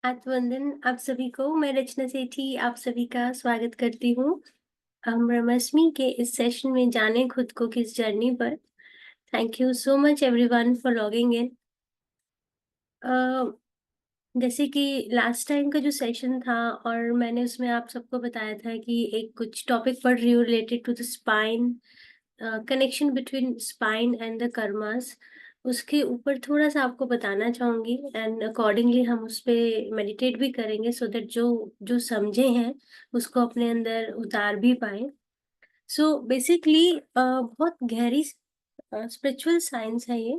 आत्मवंदन आप सभी को। मैं रचना सेठी आप सभी का स्वागत करती हूँ। हम ब्रह्माष्टमी के इस सेशन में जाने खुद को किस जर्नी पर। Thank you so much everyone for logging in. जैसे कि लास्ट टाइम का जो सेशन था और मैंने उसमें आप सबको बताया था कि एक कुछ टॉपिक पढ़ रही हूँ related to the spine, connection between spine and the karmas. उसके ऊपर थोड़ा सा आपको बताना चाहूंगी एंड अकॉर्डिंगली हम उस पे मेडिटेट भी करेंगे सो दैट जो जो समझे हैं उसको अपने अंदर उतार भी पाए। सो बेसिकली बहुत गहरी स्पिरिचुअल साइंस है ये,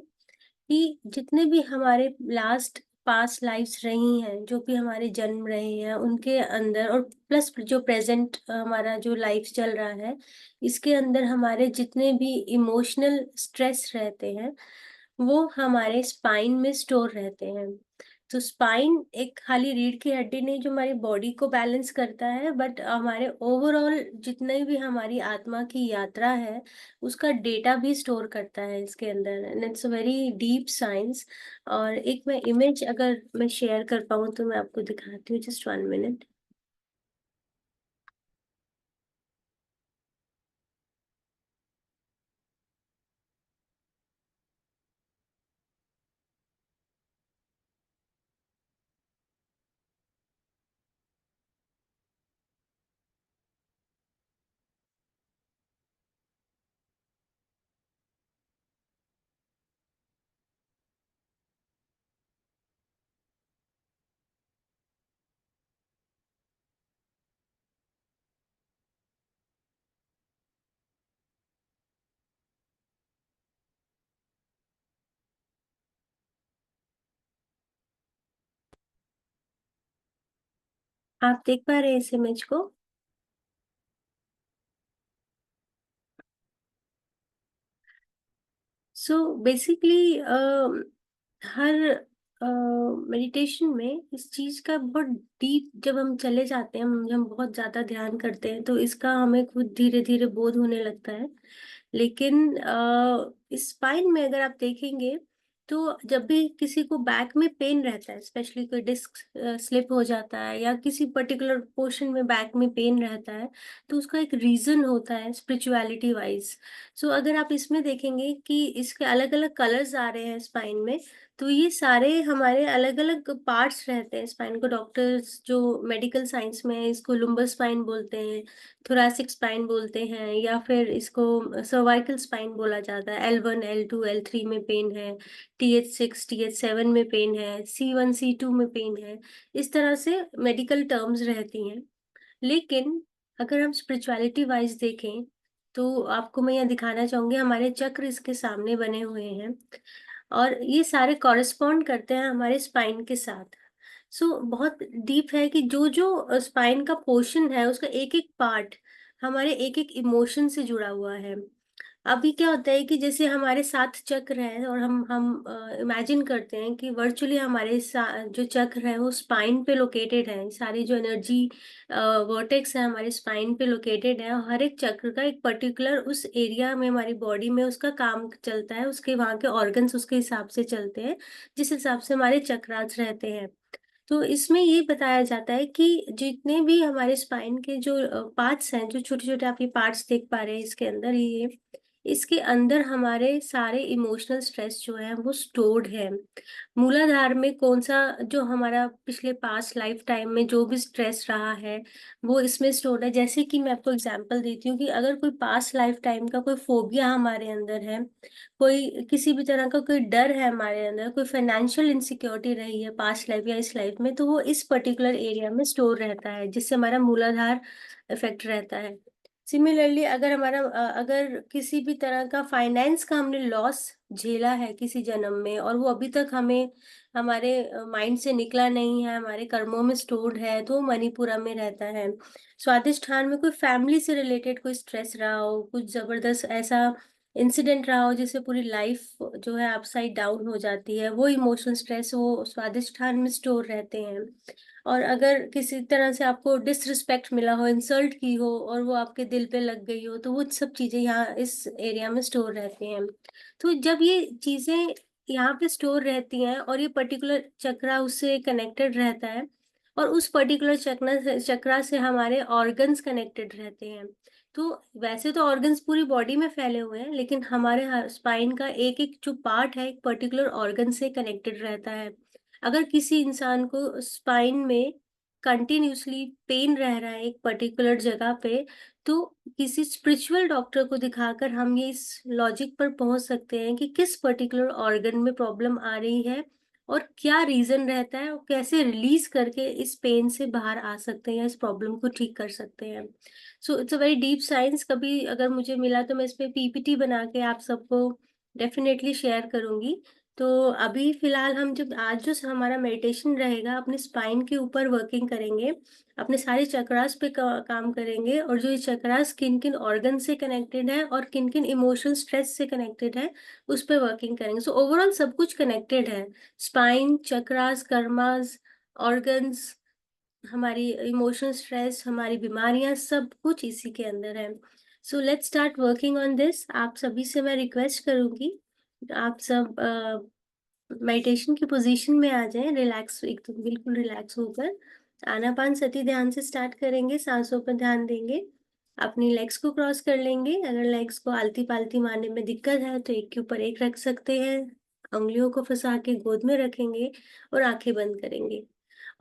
कि जितने भी हमारे लास्ट पास्ट लाइफ्स रही हैं, जो भी हमारे जन्म रहे हैं उनके अंदर, और प्लस जो प्रेजेंट हमारा जो लाइफ चल रहा है इसके अंदर हमारे जितने भी इमोशनल स्ट्रेस रहते हैं वो हमारे स्पाइन में स्टोर रहते हैं। तो स्पाइन एक खाली रीढ़ की हड्डी नहीं जो हमारी बॉडी को बैलेंस करता है, बट हमारे ओवरऑल जितने भी हमारी आत्मा की यात्रा है उसका डेटा भी स्टोर करता है इसके अंदर, and it's a very deep science. और एक मैं इमेज अगर मैं शेयर कर पाऊँ तो मैं आपको दिखाती हूँ, जस्ट 1 मिनट। आप देख पा रहे हैं इस इमेज को? सो बेसिकली हर मेडिटेशन में इस चीज का बहुत डीप जब हम चले जाते हैं, हम बहुत ज्यादा ध्यान करते हैं तो इसका हमें खुद धीरे धीरे बोध होने लगता है। लेकिन स्पाइन में अगर आप देखेंगे तो जब भी किसी को बैक में पेन रहता है, स्पेशली कोई डिस्क स्लिप हो जाता है या किसी पर्टिकुलर पोर्शन में बैक में पेन रहता है, तो उसका एक रीजन होता है स्पिरिचुअलिटी वाइज। सो अगर आप इसमें देखेंगे कि इसके अलग अलग कलर्स आ रहे हैं स्पाइन में, तो ये सारे हमारे अलग अलग पार्ट्स रहते हैं स्पाइन को। डॉक्टर्स जो मेडिकल साइंस में है इसको लुम्बर स्पाइन बोलते हैं, थोरैसिक स्पाइन बोलते हैं, या फिर इसको सर्वाइकल स्पाइन बोला जाता है। L1 L2 L3 में पेन है, TH6 TH7 में पेन है, C1 C2 में पेन है। इस तरह से मेडिकल टर्म्स रहती हैं। लेकिन अगर हम स्पिरिचुअलिटी वाइज देखें तो आपको मैं यहाँ दिखाना चाहूंगी, हमारे चक्र इसके सामने बने हुए हैं और ये सारे कॉरेस्पॉन्ड करते हैं हमारे स्पाइन के साथ। सो बहुत डीप है कि जो जो स्पाइन का पोर्शन है उसका एक एक पार्ट हमारे एक एक इमोशन से जुड़ा हुआ है। अभी क्या होता है कि जैसे हमारे 7 चक्र हैं और हम इमेजिन करते हैं कि वर्चुअली हमारे जो चक्र है वो स्पाइन पे लोकेटेड है। सारी जो एनर्जी वर्टेक्स है हमारे स्पाइन पे लोकेटेड है, और हर एक चक्र का एक पर्टिकुलर उस एरिया में हमारी बॉडी में उसका काम चलता है, उसके वहाँ के ऑर्गन्स उसके हिसाब से चलते हैं जिस हिसाब से हमारे चक्रास रहते हैं। तो इसमें ये बताया जाता है कि जितने भी हमारे स्पाइन के जो पार्ट्स हैं, जो छोटे छोटे आप ये पार्ट्स देख पा रहे हैं इसके अंदर, ये इसके अंदर हमारे सारे इमोशनल स्ट्रेस जो है वो स्टोर्ड है। मूलाधार में कौन सा जो हमारा पिछले पास्ट लाइफ टाइम में जो भी स्ट्रेस रहा है वो इसमें स्टोर्ड है। जैसे कि मैं आपको एग्जांपल देती हूँ कि अगर कोई पास्ट लाइफ टाइम का कोई फोबिया हमारे अंदर है, कोई किसी भी तरह का कोई डर है हमारे अंदर, कोई फाइनेंशियल इनसिक्योरिटी रही है पास्ट लाइफ या इस लाइफ में, तो वो इस पर्टिकुलर एरिया में स्टोर रहता है जिससे हमारा मूलाधार इफेक्ट रहता है। सिमिलरली अगर अगर किसी भी तरह का फाइनेंस का हमने लॉस झेला है किसी जन्म में और वो अभी तक हमें हमारे माइंड से निकला नहीं है, हमारे कर्मों में स्टोर्ड है, तो वो मणिपुरा में रहता है। स्वादिष्ठान में कोई फैमिली से रिलेटेड कोई स्ट्रेस रहा हो, कुछ जबरदस्त ऐसा इंसिडेंट रहा हो जिससे पूरी लाइफ जो है अपसाइड डाउन हो जाती है, वो इमोशनल स्ट्रेस वो स्वादिष्ठान में स्टोर रहते हैं। और अगर किसी तरह से आपको डिसरिस्पेक्ट मिला हो, इंसल्ट की हो और वो आपके दिल पे लग गई हो, तो वो सब चीजें यहाँ इस एरिया में स्टोर रहती हैं। तो जब ये चीजें यहाँ पे स्टोर रहती हैं और ये पर्टिकुलर चक्रा उससे कनेक्टेड रहता है, और उस पर्टिकुलर चक्रा से हमारे ऑर्गन्स कनेक्टेड रहते हैं। तो वैसे तो ऑर्गन्स पूरी बॉडी में फैले हुए हैं, लेकिन हमारे स्पाइन का एक एक जो पार्ट है एक पर्टिकुलर ऑर्गन से कनेक्टेड रहता है। अगर किसी इंसान को स्पाइन में कंटिन्यूसली पेन रह रहा है एक पर्टिकुलर जगह पे, तो किसी स्पिरिचुअल डॉक्टर को दिखाकर हम ये इस लॉजिक पर पहुंच सकते हैं कि किस पर्टिकुलर ऑर्गन में प्रॉब्लम आ रही है और क्या रीजन रहता है और कैसे रिलीज करके इस पेन से बाहर आ सकते हैं या इस प्रॉब्लम को ठीक कर सकते हैं। So it's a very deep science. कभी अगर मुझे मिला तो मैं इस पे पीपीटी बना के आप सबको डेफिनेटली शेयर करूंगी। तो अभी फिलहाल हम जब आज जो हमारा मेडिटेशन रहेगा, अपने स्पाइन के ऊपर वर्किंग करेंगे, अपने सारे चक्रास पे काम करेंगे, और जो ये चक्रास किन किन ऑर्गन से कनेक्टेड है और किन किन इमोशनल स्ट्रेस से कनेक्टेड है उस पे वर्किंग करेंगे। सो ओवरऑल सब कुछ कनेक्टेड है। स्पाइन, चक्रास, कर्मास, ऑर्गन्स, हमारी इमोशनल स्ट्रेस, हमारी बीमारियां, सब कुछ इसी के अंदर है। So let's start working on this. आप सभी से मैं रिक्वेस्ट करूंगी, आप सब मेडिटेशन की पोजीशन में आ जाएं, रिलैक्स, एकदम बिल्कुल रिलैक्स होकर। आनापानसती ध्यान से स्टार्ट करेंगे, सांसों पर ध्यान देंगे, अपनी लेग्स को क्रॉस कर लेंगे। अगर लेग्स को आलती पालती मारने में दिक्कत है तो एक के ऊपर एक रख सकते हैं, उंगलियों को फंसा के गोद में रखेंगे और आंखें बंद करेंगे।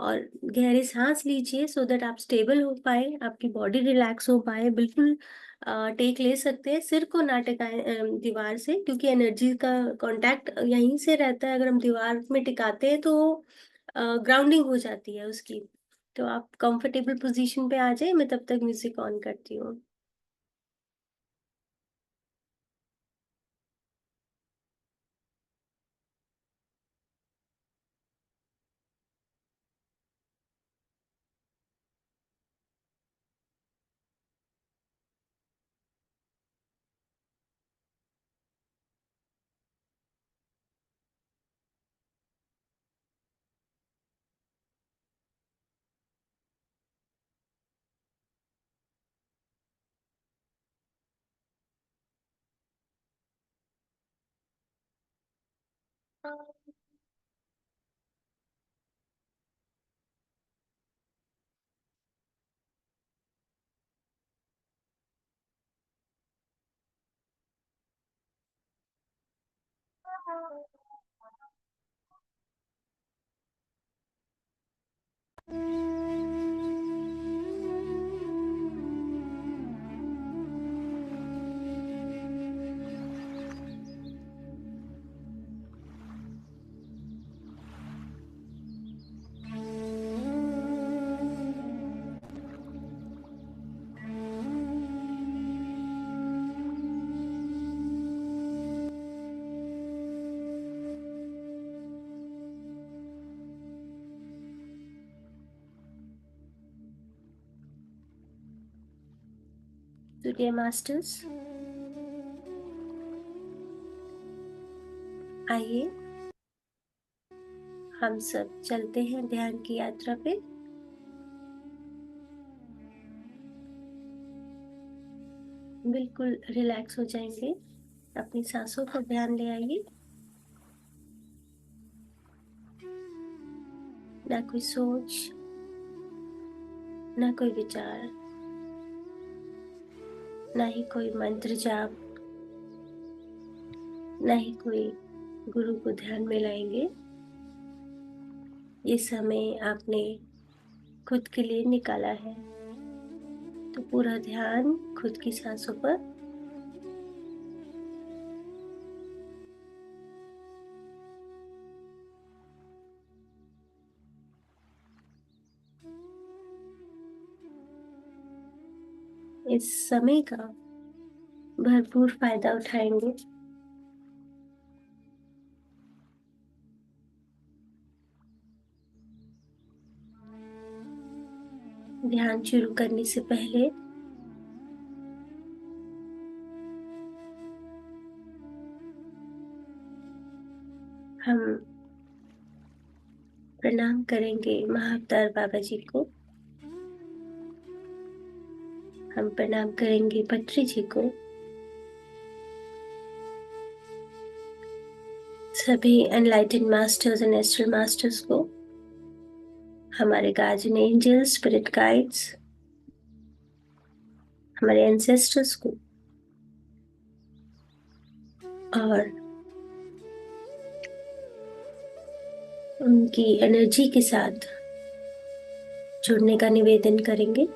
और गहरे सांस लीजिए सो दैट आप स्टेबल हो पाए, आपकी बॉडी रिलैक्स हो पाए। बिल्कुल टेक ले सकते हैं, सिर को ना टिकाएं दीवार से, क्योंकि एनर्जी का कांटेक्ट यहीं से रहता है। अगर हम दीवार में टिकाते हैं तो ग्राउंडिंग हो जाती है उसकी। तो आप कंफर्टेबल पोजीशन पे आ जाए, मैं तब तक म्यूजिक ऑन करती हूँ। तो डियर मास्टर्स, आइए हम सब चलते हैं ध्यान की यात्रा पे। बिल्कुल रिलैक्स हो जाएंगे, अपनी सांसों पर ध्यान ले आइए। ना कोई सोच, ना कोई विचार, ना ही कोई मंत्र जाप, ना ही कोई गुरु को ध्यान में लाएंगे। ये समय आपने खुद के लिए निकाला है, तो पूरा ध्यान खुद की सांसों पर। इस समय का भरपूर फायदा उठाएंगे। ध्यान शुरू करने से पहले हम प्रणाम करेंगे महाअवतार बाबा जी को, हम प्रणाम करेंगे पत्री जी को, सभी enlightened masters and astral masters को। हमारे गार्जियन एंजल, स्पिरिट गाइड्स, हमारे एंसेस्टर्स को और उनकी एनर्जी के साथ जुड़ने का निवेदन करेंगे।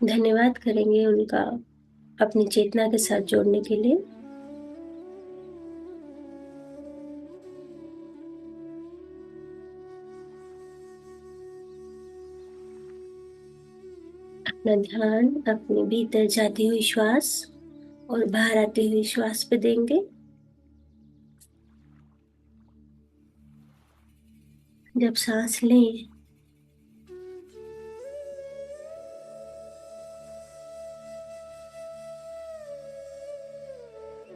धन्यवाद करेंगे उनका अपनी चेतना के साथ जोड़ने के लिए। अपना ध्यान अपने भीतर जाती हुई श्वास और बाहर आती हुई श्वास पे देंगे। जब सांस लें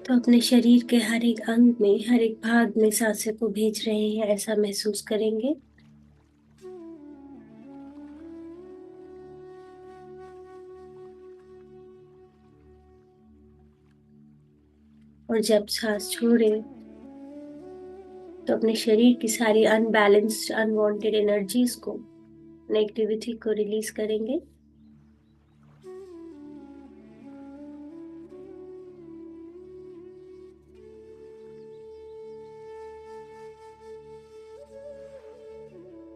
तो अपने शरीर के हर एक अंग में, हर एक भाग में सांसें को भेज रहे हैं, ऐसा महसूस करेंगे। और जब सांस छोड़े तो अपने शरीर की सारी अनबैलेंस्ड, अनवांटेड एनर्जीज को, नेगेटिविटी को रिलीज करेंगे।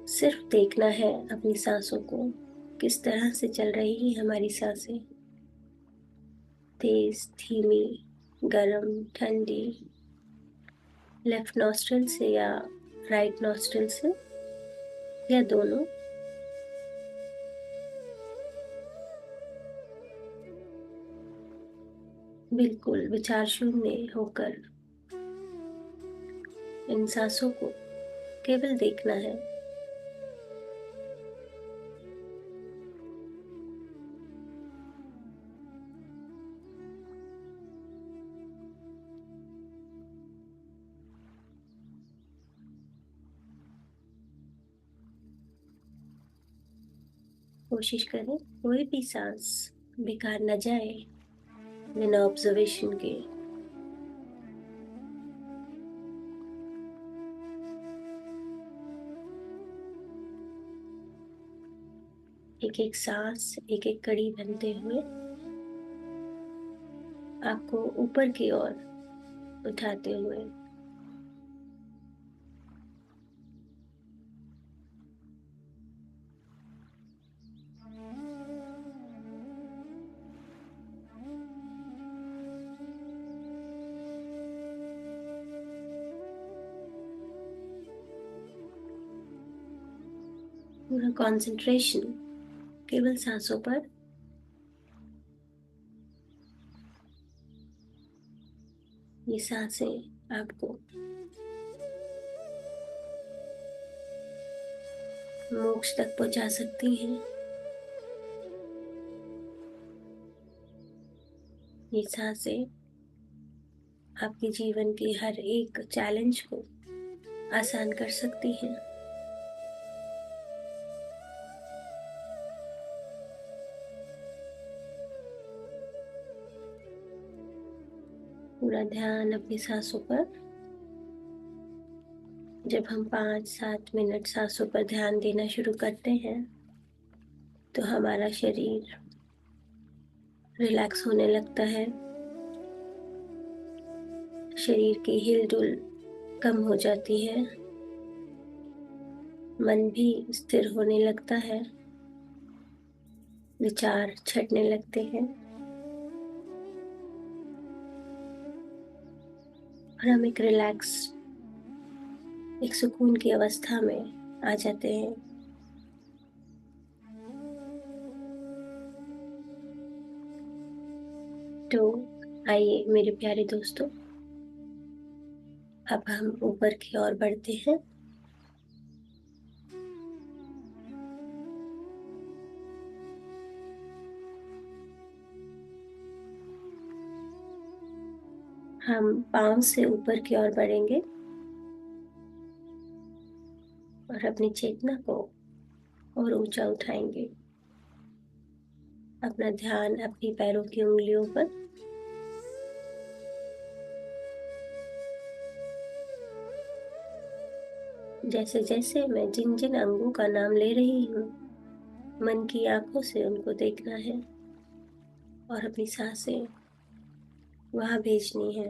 सिर्फ देखना है अपनी सांसों को, किस तरह से चल रही है हमारी सांसें, तेज, धीमी, गरम, ठंडी, लेफ्ट नॉस्ट्रिल से या राइट नॉस्ट्रिल से, या दोनों। बिल्कुल विचार शून्य होकर इन सांसों को केवल देखना है। कोशिश करें कोई भी सांस बेकार न जाए बिना ऑब्जर्वेशन के। एक एक सांस, एक एक कड़ी बनते हुए आपको ऊपर की ओर उठाते हुए पूरा कंसंट्रेशन केवल सांसों पर। ये सांसें आपको मोक्ष तक पहुंचा सकती हैं। ये सांसें आपके जीवन के हर एक चैलेंज को आसान कर सकती हैं। पूरा ध्यान अपनी सांसों पर। जब हम 5-7 मिनट सांसों पर ध्यान देना शुरू करते हैं तो हमारा शरीर रिलैक्स होने लगता है, शरीर की हिलडुल कम हो जाती है, मन भी स्थिर होने लगता है, विचार छटने लगते हैं और हम एक रिलैक्स, एक सुकून की अवस्था में आ जाते हैं। तो आइए मेरे प्यारे दोस्तों, अब हम ऊपर की ओर बढ़ते हैं। हम पांव से ऊपर की ओर बढ़ेंगे और अपनी चेतना को और ऊंचा उठाएंगे। अपना ध्यान अपनी पैरों की उंगलियों पर। जैसे जैसे मैं जिन जिन अंगों का नाम ले रही हूँ, मन की आंखों से उनको देखना है और अपनी सांसें वहां भेजनी है।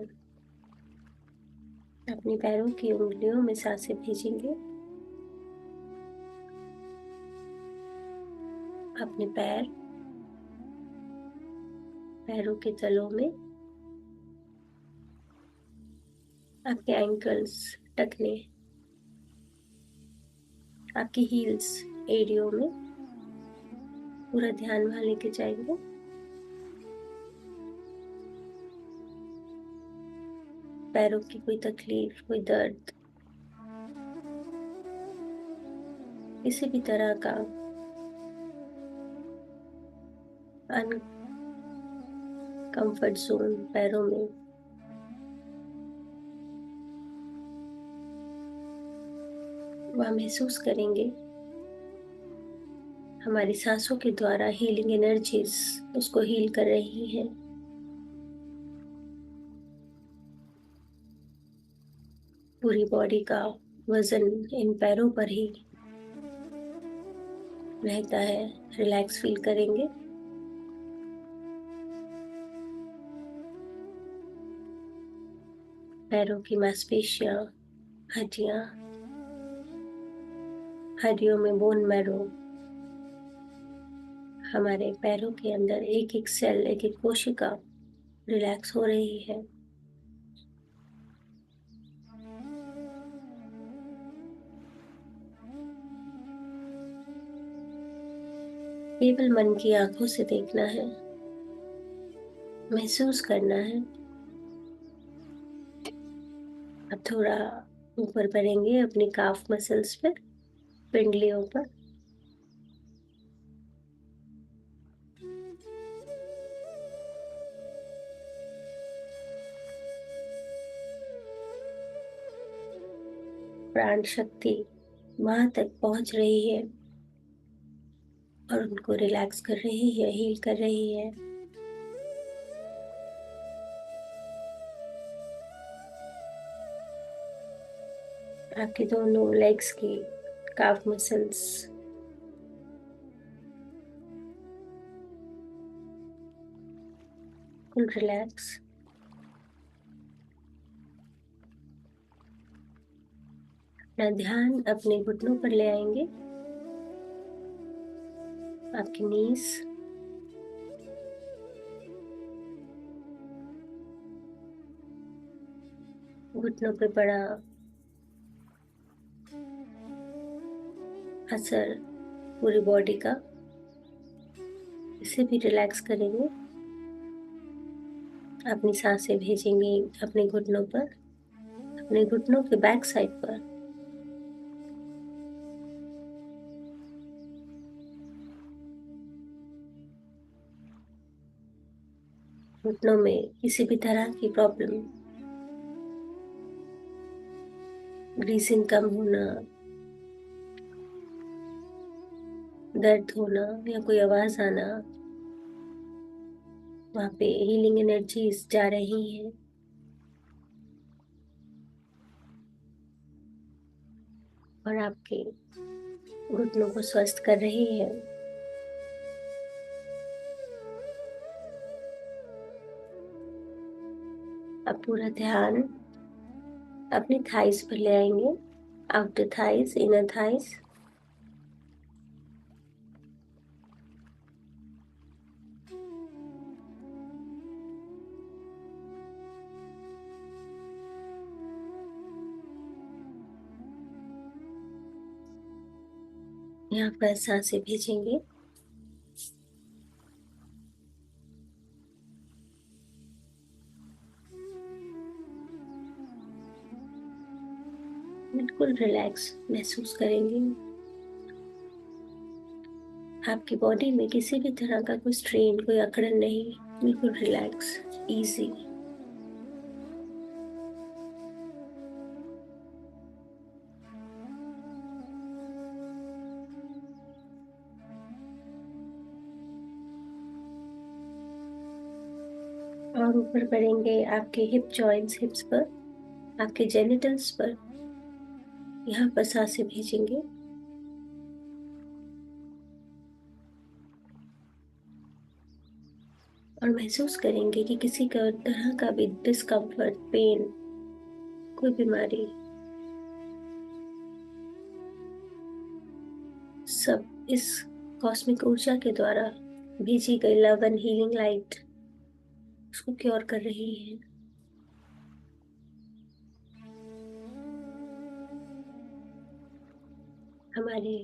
अपनी पैरों की उंगलियों में सांसें भेजेंगे। अपने पैरों के तलों में, आपके एंकल्स, टखने, आपकी हील्स एरियो में पूरा ध्यान वहां लेके जाएंगे। पैरों की कोई तकलीफ, कोई दर्द, किसी भी तरह का अनकंफर्ट जोन पैरों में, वह महसूस करेंगे। हमारी सांसों के द्वारा हीलिंग एनर्जीज उसको हील कर रही हैं। पूरी बॉडी का वजन इन पैरों पर ही रहता है। रिलैक्स फील करेंगे। पैरों की मांसपेशियां, हड्डियां, हड्डियों में बोन मैरो, हमारे पैरों के अंदर एक एक सेल, एक एक कोशिका रिलैक्स हो रही है। केवल मन की आंखों से देखना है, महसूस करना है। अब थोड़ा ऊपर करेंगे अपनी काफ मसल्स पर, पिंडलियों पर। प्राण शक्ति वहां तक पहुंच रही है और उनको रिलैक्स कर रही है, हील कर रही है। आपके दोनों लेग्स की काफ मसल्स फुल रिलैक्स। अपना ध्यान अपने घुटनों पर ले आएंगे। आपकी नीज, घुटनों पे पड़ा असर पूरी बॉडी का, इसे भी रिलैक्स करेंगे। अपनी सांसें भेजेंगे अपने घुटनों पर, अपने घुटनों के बैक साइड पर। घुटनों में किसी भी तरह की प्रॉब्लम, ग्रीसिंग कम होना, दर्द होना या कोई आवाज आना, वहां पे हीलिंग एनर्जीज जा रही हैं और आपके घुटनों को स्वस्थ कर रही है। अब पूरा ध्यान अपनी थाइस पर ले आएंगे। Outer thighs, inner thighs. यहाँ पर सांसें भेजेंगे। बिल्कुल रिलैक्स महसूस करेंगे। आपकी बॉडी में किसी भी तरह का कोई स्ट्रेन, कोई अकड़न नहीं, बिल्कुल रिलैक्स, इजी। और ऊपर बढ़ेंगे आपके हिप जॉइंट्स, हिप्स पर, आपके जेनिटल्स पर। यहाँ पर सांसें भेजेंगे और महसूस करेंगे कि किसी का तरह का भी डिस्कम्फर्ट, पेन, कोई बीमारी, सब इस कॉस्मिक ऊर्जा के द्वारा भेजी गई लव एंड हीलिंग लाइट उसको क्योर कर रही है। हमारे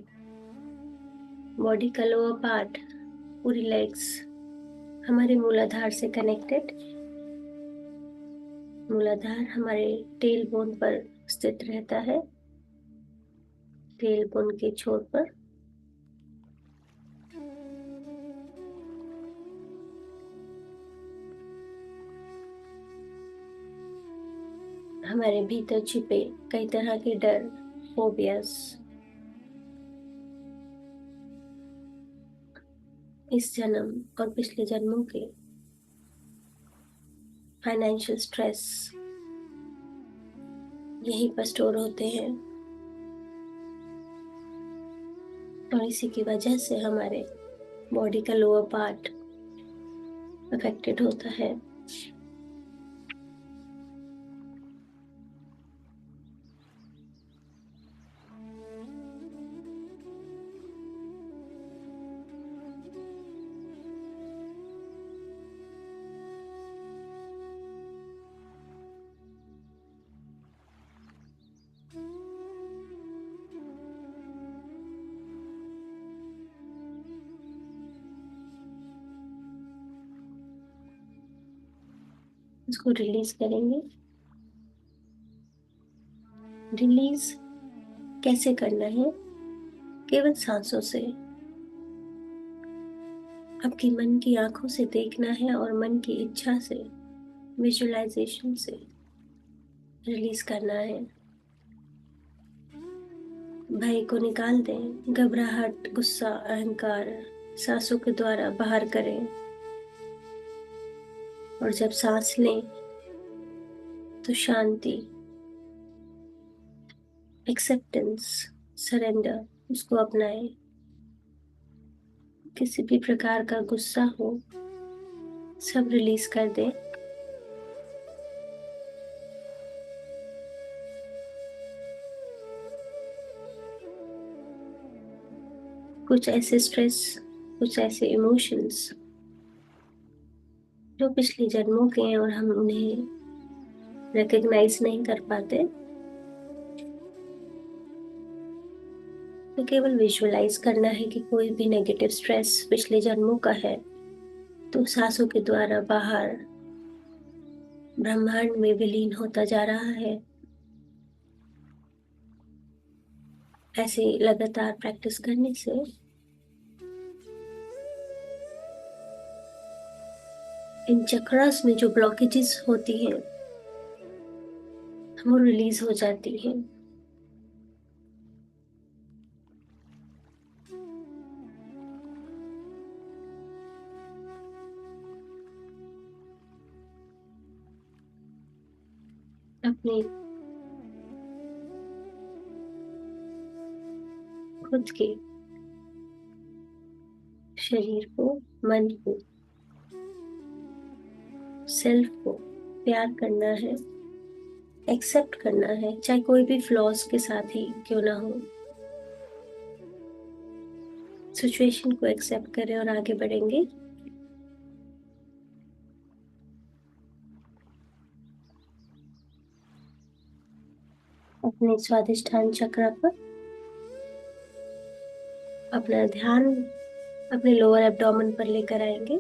बॉडी का लोअर पार्ट, पूरी लेग्स हमारे मूलाधार से कनेक्टेड। मूलाधार हमारे टेल बोन पर स्थित रहता है, टेल बोन के छोर पर। हमारे भीतर छिपे कई तरह के डर, फोबियास, इस जन्म और पिछले जन्मों के फाइनेंशियल स्ट्रेस यहीं पर स्टोर होते हैं और इसी की वजह से हमारे बॉडी का लोअर पार्ट अफेक्टेड होता है। इसको रिलीज करेंगे। रिलीज कैसे करना है? केवल सांसों से। आपकी मन की आंखों से देखना है और मन की इच्छा से, विजुअलाइजेशन से रिलीज करना है। भय को निकाल दें, घबराहट, गुस्सा, अहंकार सांसों के द्वारा बाहर करें। और जब सांस लें तो शांति, एक्सेप्टेंस, सरेंडर उसको अपनाएं। किसी भी प्रकार का गुस्सा हो सब रिलीज कर दें। कुछ ऐसे स्ट्रेस, कुछ ऐसे इमोशंस जो पिछले जन्मों के हैं और हम उन्हें रिकग्नाइज नहीं कर पाते, तो केवल विजुअलाइज करना है कि कोई भी नेगेटिव स्ट्रेस पिछले जन्मों का है तो सांसों के द्वारा बाहर ब्रह्मांड में विलीन होता जा रहा है। ऐसे लगातार प्रैक्टिस करने से इन चक्रास में जो ब्लॉकेजेस होती हैं वो रिलीज हो जाती हैं। अपने खुद के शरीर को, मन को, सेल्फ को प्यार करना है, एक्सेप्ट करना है, चाहे कोई भी फ्लॉज के साथ ही क्यों ना हो। सिचुएशन को एक्सेप्ट करें और आगे बढ़ेंगे। अपने स्वादिष्ठान चक्र पर अपना ध्यान अपने लोअर एब्डोमेन पर लेकर आएंगे।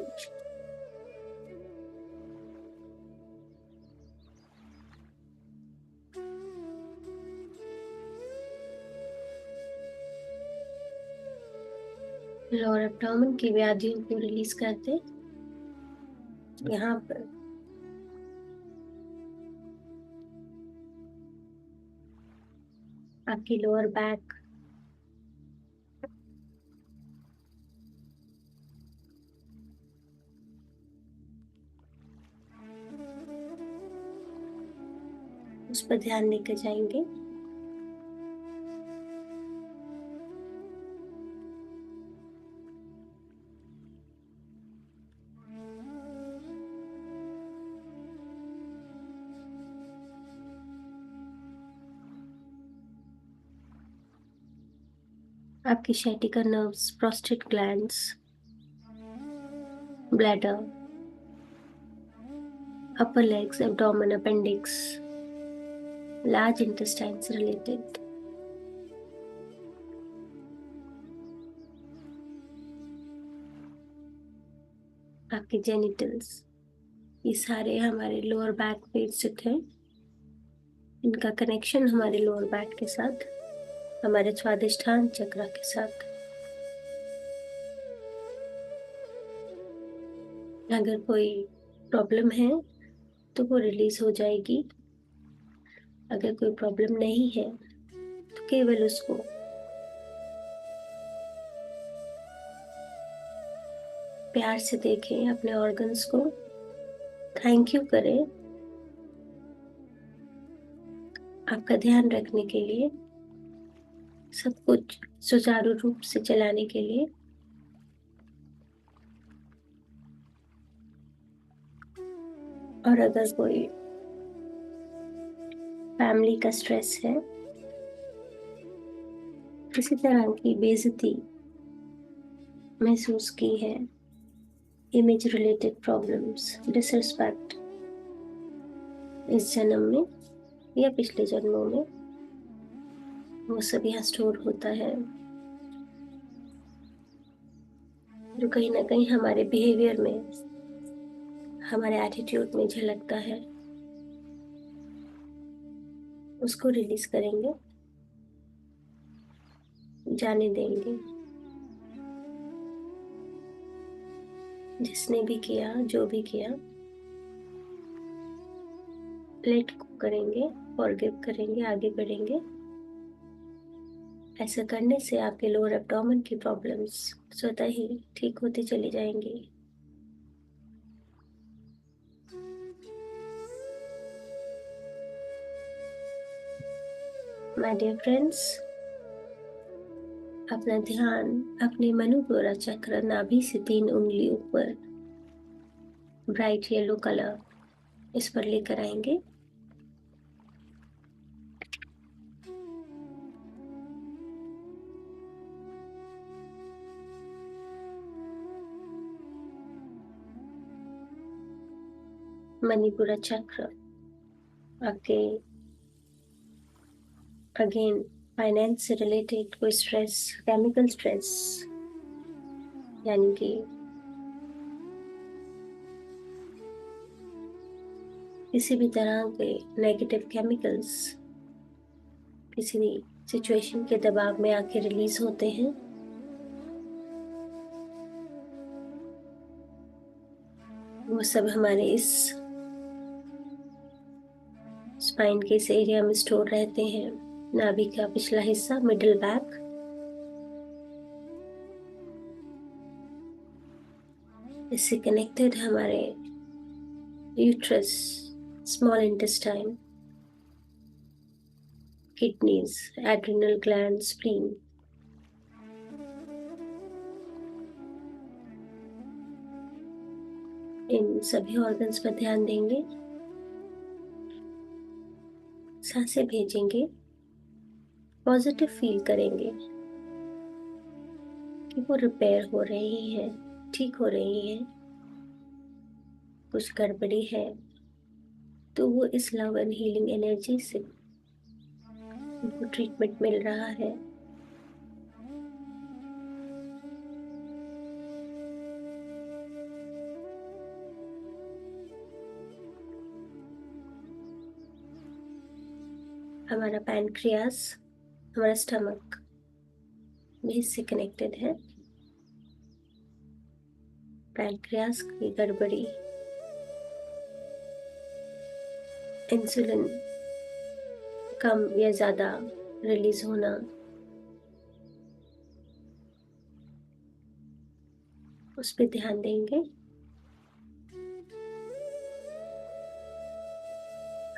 लोअर एब्डोमेन की व्याधियों को रिलीज करते। यहाँ पर आपकी लोअर बैक, उस पर ध्यान लेकर जाएंगे। आपकी sciatica nerves, prostate glands, bladder, upper legs, abdomen, appendix, large intestines related, आपके जेनिटल्स, ये सारे हमारे लोअर बैक पे स्थित हैं। इनका कनेक्शन हमारे लोअर बैक के साथ, हमारे स्वादिष्ठान चक्र के साथ। अगर कोई प्रॉब्लम है तो वो रिलीज हो जाएगी। अगर कोई प्रॉब्लम नहीं है तो केवल उसको प्यार से देखें, अपने ऑर्गन्स को थैंक यू करें आपका ध्यान रखने के लिए, सब कुछ सुचारू रूप से चलाने के लिए। और अगर कोई फैमिली का स्ट्रेस है, किसी तरह की बेइज्जती महसूस की है, इमेज रिलेटेड प्रॉब्लम्स, डिसरिस्पेक्ट इस जन्म में या पिछले जन्मों में, वो सब यहाँ स्टोर होता है, जो कहीं ना कहीं हमारे बिहेवियर में, हमारे एटीट्यूड में झलकता है। उसको रिलीज करेंगे, जाने देंगे। जिसने भी किया, जो भी किया, लेट गो करेंगे, फॉरगिव करेंगे, आगे बढ़ेंगे। ऐसा करने से आपके लोअर एब्डोमेन की प्रॉब्लम्स स्वतः ही ठीक होती चली जाएंगी। माय डियर फ्रेंड्स, अपना ध्यान अपने मणिपुरा चक्र, नाभि से 3 उंगली ऊपर, ब्राइट येलो कलर, इस पर लेकर आएंगे। मणिपुरा चक्र आपके अगेन फाइनेंस से रिलेटेड कोई स्ट्रेस, केमिकल स्ट्रेस, यानी कि किसी भी तरह के नेगेटिव केमिकल्स किसी भी सिचुएशन के दबाव में आके रिलीज होते हैं, वो सब हमारे इस स्पाइन के इस एरिया में स्टोर रहते हैं। नाभि का पिछला हिस्सा, मिडिल बैक, इससे कनेक्टेड हमारे uterus, small intestine, kidneys, adrenal gland, spleen, इन सभी ऑर्गन्स पर ध्यान देंगे, सांसें भेजेंगे, पॉजिटिव फील करेंगे कि वो रिपेयर हो रही है, ठीक हो रही है। कुछ गड़बड़ी है तो वो इस लव एंड हीलिंग एनर्जी से उनको ट्रीटमेंट मिल रहा है। हमारा पैनक्रियास, हमारा स्टमक भी इससे कनेक्टेड है। पैनक्रियास की गड़बड़ी, इंसुलिन कम या ज्यादा रिलीज होना, उस पर ध्यान देंगे।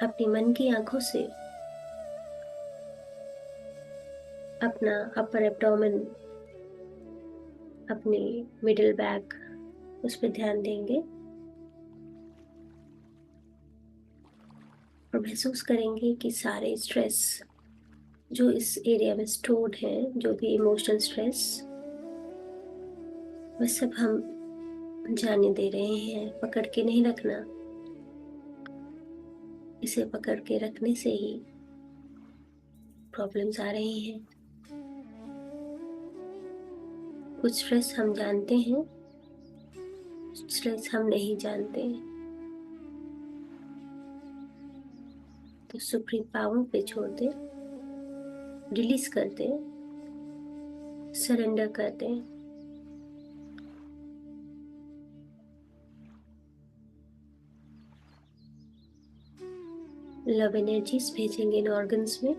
अपनी मन की आंखों से अपना अपर एब्डोमेन, अपने मिडिल बैक, उस पर ध्यान देंगे और महसूस करेंगे कि सारे स्ट्रेस जो इस एरिया में स्टोर्ड है, जो भी इमोशनल स्ट्रेस, वह सब हम जाने दे रहे हैं। पकड़ के नहीं रखना, इसे पकड़ के रखने से ही प्रॉब्लम्स आ रही हैं। कुछ स्ट्रेस हम जानते हैं, स्ट्रेस हम नहीं जानते। तो सुप्रीम पावर पे छोड़ दे, रिलीज कर दे, सरेंडर कर दे। लव एनर्जीज भेजेंगे इन ऑर्गन्स में,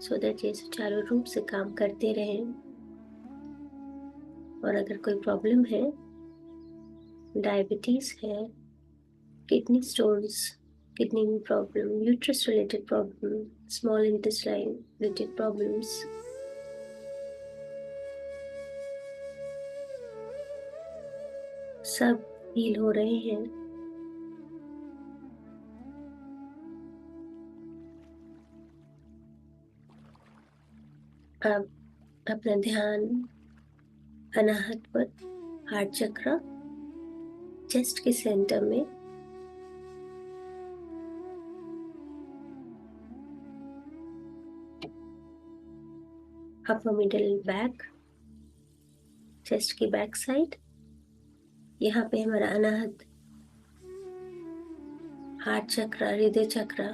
सो दैट ये सुचारू रूप से काम करते रहें। और अगर कोई प्रॉब्लम है, डायबिटीज है, किडनी स्टोन्स, किडनी में problem, uterus related problem, small intestine related problems, सब हील हो रहे हैं। अब अपना ध्यान अनाहत पर, हार्ट चक्र, चेस्ट के सेंटर में, अपर मिडल बैक, चेस्ट की बैक साइड, यहाँ पे हमारा अनाहत, हार्ट चक्र, हृदय चक्र,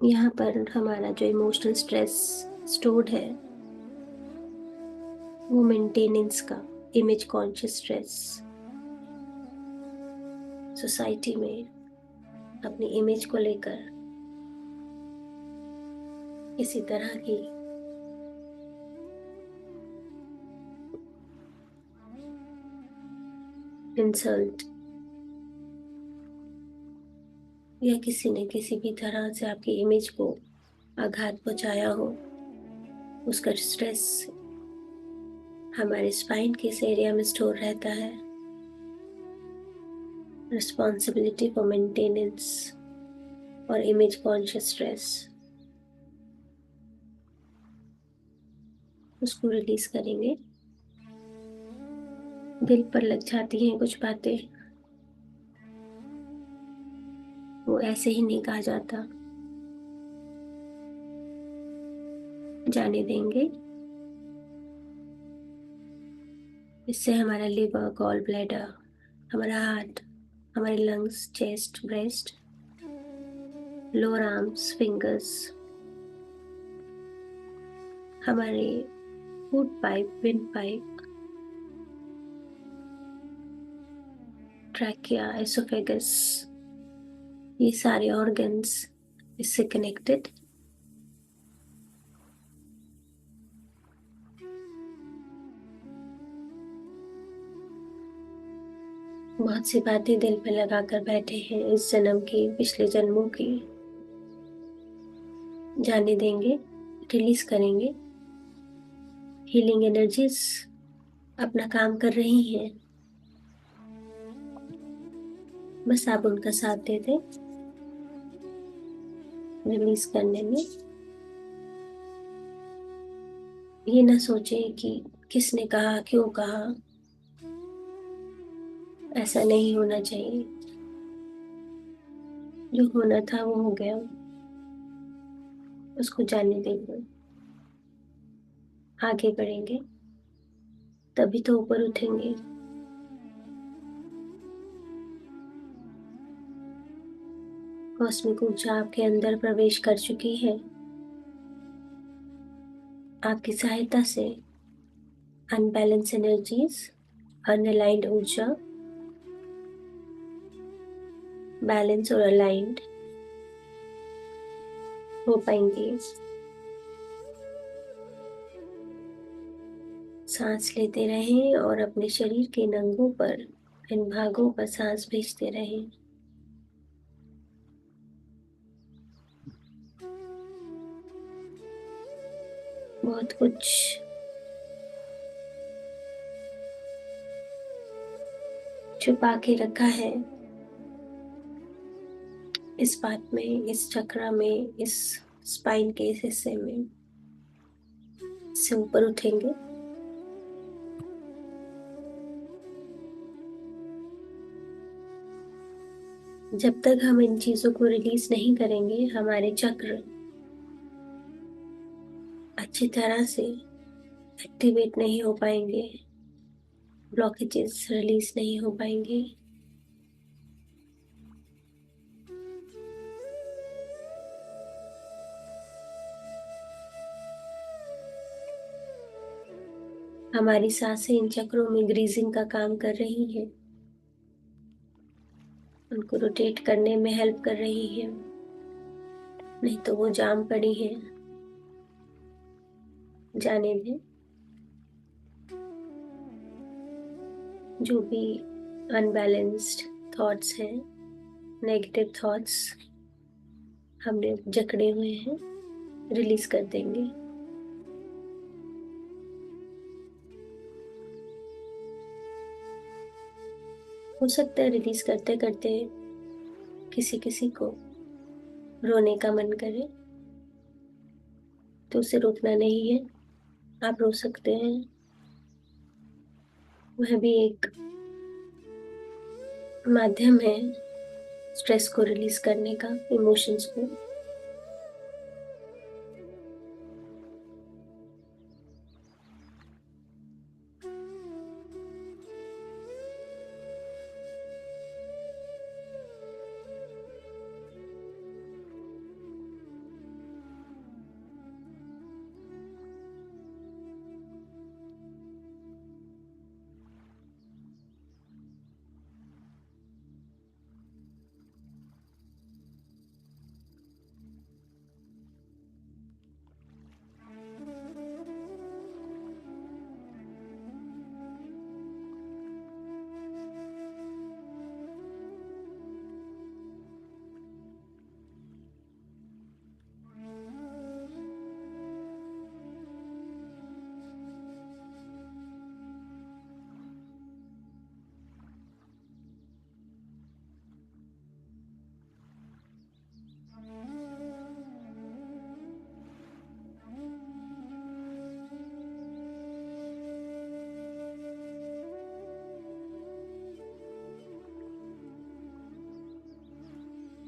यहाँ पर हमारा जो इमोशनल स्ट्रेस स्टोर्ड है, वो मेंटेनेंस का, इमेज कॉन्शियस स्ट्रेस, सोसाइटी में अपनी इमेज को लेकर इसी तरह की इंसल्ट या किसी ने किसी भी तरह से आपकी इमेज को आघात पहुंचाया हो, उसका स्ट्रेस हमारे स्पाइन के इस एरिया में स्टोर रहता है। रिस्पॉन्सिबिलिटी फॉर मेंटेनेंस और इमेज कॉन्शियस स्ट्रेस, उसको रिलीज करेंगे। दिल पर लग जाती हैं कुछ बातें, वो ऐसे ही नहीं कहा जाता, जाने देंगे। इससे हमारा लिवर, गॉल ब्लैडर, हमारा हार्ट, हमारे lungs, chest, breast, lower arms, fingers, हमारे food pipe, wind pipe, trachea, oesophagus, ये सारे ऑर्गन्स इससे कनेक्टेड। बहुत सी बातें दिल पे लगा कर बैठे हैं, इस जन्म की, पिछले जन्मों की, जाने देंगे, रिलीज करेंगे। हीलिंग एनर्जीज अपना काम कर रही हैं, बस आप उनका साथ दे दें रिलीज करने में। ये ना सोचें कि किसने कहा, क्यों कहा, ऐसा नहीं होना चाहिए। जो होना था वो हो गया, उसको जाने देंगे, आगे बढ़ेंगे, तभी तो ऊपर उठेंगे। कॉस्मिक ऊर्जा आपके अंदर प्रवेश कर चुकी है। आपकी सहायता से अनबैलेंस एनर्जीज, अनअलाइंड ऊर्जा बैलेंस और अलाइंड हो पाएंगी। सांस लेते रहें और अपने शरीर के इन अंगों पर, इन भागों पर सांस भेजते रहें। बहुत कुछ छुपा के रखा है, इस बात में, इस चक्र में, इस स्पाइन के इस हिस्से में से ऊपर उठेंगे। जब तक हम इन चीजों को रिलीज नहीं करेंगे, हमारे चक्र अच्छी तरह से एक्टिवेट नहीं हो पाएंगे, ब्लॉकेजेस रिलीज नहीं हो पाएंगे। हमारी सांसें इन चक्रों में ग्रीजिंग का काम कर रही है, उनको रोटेट करने में हेल्प कर रही है, नहीं तो वो जाम पड़ी है। जाने दें, जो भी अनबैलेंस्ड थॉट्स हैं, नेगेटिव थॉट्स हमने जकड़े हुए हैं, रिलीज कर देंगे। हो सकता है रिलीज करते करते किसी किसी को रोने का मन करे, तो उसे रोकना नहीं है, आप रो सकते हैं। वह भी एक माध्यम है स्ट्रेस को रिलीज करने का, इमोशंस को।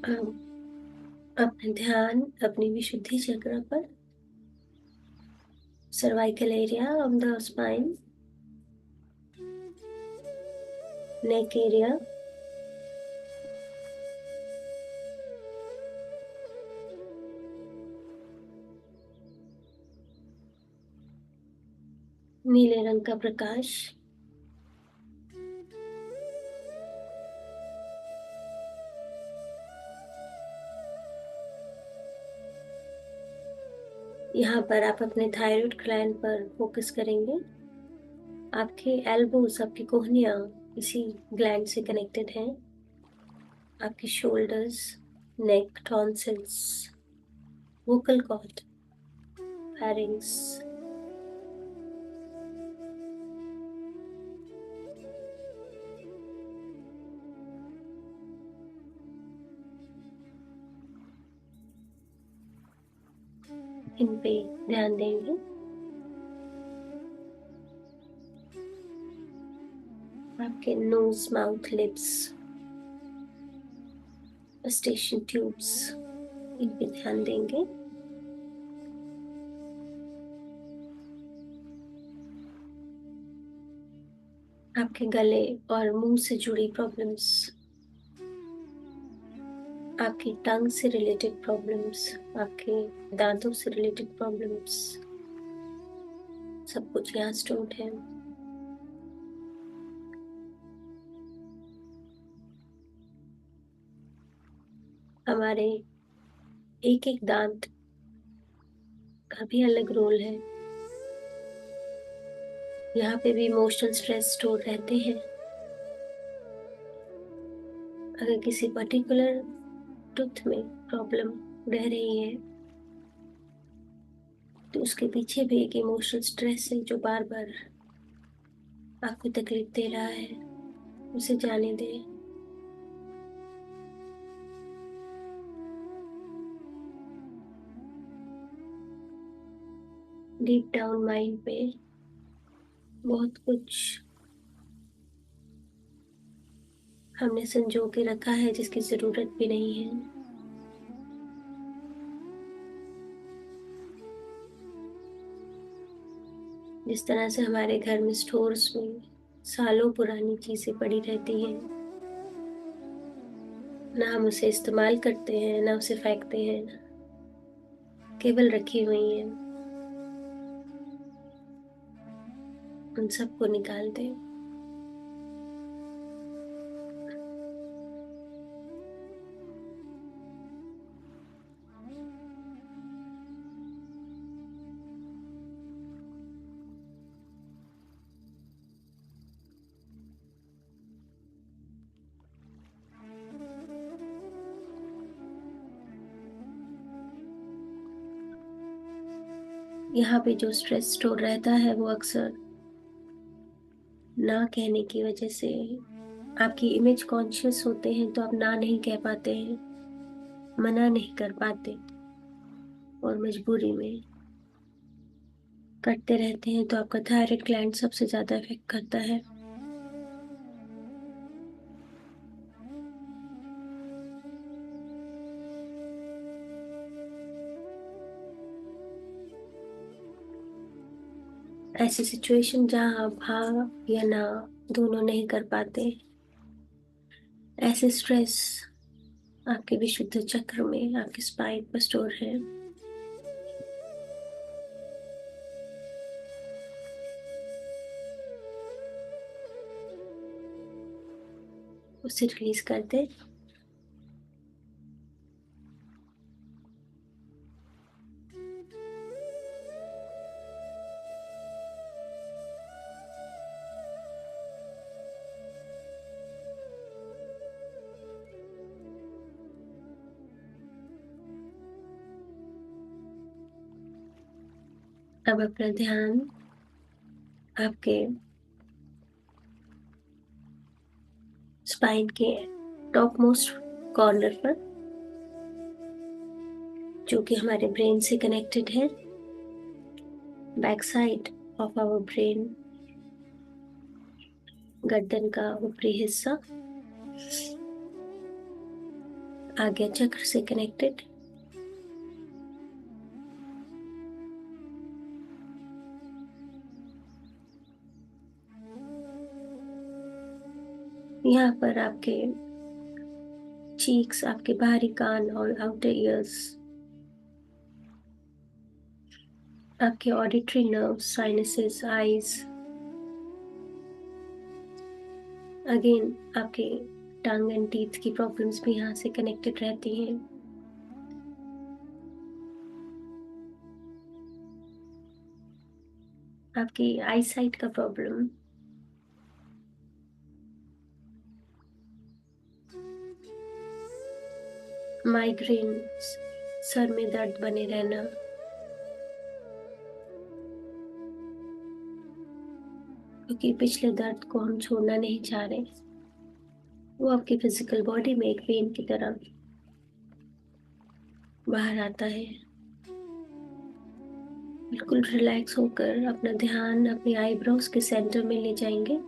अब अपने ध्यान अपनी विशुद्धि चक्र पर, cervical area of the spine, neck area, नीले रंग का प्रकाश यहाँ पर आप अपने थायराइड ग्लैंड पर फोकस करेंगे। आपके एल्बोस, आपकी कोहनियाँ इसी ग्लैंड से कनेक्टेड हैं। आपकी shoulders, neck, tonsils, vocal cord, pharynx, इन पे ध्यान देंगे। आपके nose, mouth, lips, station tubes, इन पे ध्यान देंगे। आपके गले और मुंह से जुड़ी प्रॉब्लम्स, आपकी टंग से रिलेटेड प्रॉब्लम्स, आपके दांतों से रिलेटेड प्रॉब्लम्स, सब कुछ यहाँ स्टोर्ड है। हमारे एक एक दांत का भी अलग रोल है। यहाँ पे भी इमोशनल स्ट्रेस स्टोर रहते हैं। अगर किसी पर्टिकुलर टूथ में प्रॉब्लम रह रही है, तो उसके पीछे भी एक इमोशनल स्ट्रेस है जो बार बार आपको तकलीफ दे रहा है। उसे जाने दें। डीप डाउन माइंड पे बहुत कुछ हमने संजो के रखा है जिसकी जरूरत भी नहीं है। जिस तरह से हमारे घर में स्टोर्स में सालों पुरानी चीजें पड़ी रहती हैं, ना हम उसे इस्तेमाल करते हैं ना उसे फेंकते हैं, केवल रखी हुई हैं, उन सबको निकाल दें। यहाँ पे जो स्ट्रेस स्टोर रहता है वो अक्सर ना कहने की वजह से, आपकी इमेज कॉन्शियस होते हैं तो आप ना नहीं कह पाते हैं, मना नहीं कर पाते, और मजबूरी में करते रहते हैं, तो आपका थायराइड ग्लैंड सबसे ज्यादा इफेक्ट करता है। ऐसी सिचुएशन जहाँ आप हाँ या ना दोनों नहीं कर पाते, ऐसे स्ट्रेस आपके विशुद्ध चक्र में, आपके स्पाइन पर स्टोर है। उसे रिलीज कर दे। अब अपना ध्यान आपके स्पाइन के टॉप मोस्ट कॉर्नर पर, जो कि हमारे ब्रेन से कनेक्टेड है, back side of our brain, गर्दन का ऊपरी हिस्सा, आज्ञा चक्र से कनेक्टेड। यहाँ पर आपके चीक्स, आपके बाहरी कान और आउटर ईयर्स, आपके auditory nerve, sinuses, eyes, again आपके टंग एंड टीथ की प्रॉब्लम्स भी यहाँ से कनेक्टेड रहती हैं। आपकी आई साइट का प्रॉब्लम, माइग्रेन, सर में दर्द बने रहना, क्योंकि पिछले दर्द को हम छोड़ना नहीं चाह रहे, वो आपकी फिजिकल बॉडी में एक पेन की तरह बाहर आता है। बिल्कुल रिलैक्स होकर अपना ध्यान अपनी आईब्रोज के सेंटर में ले जाएंगे,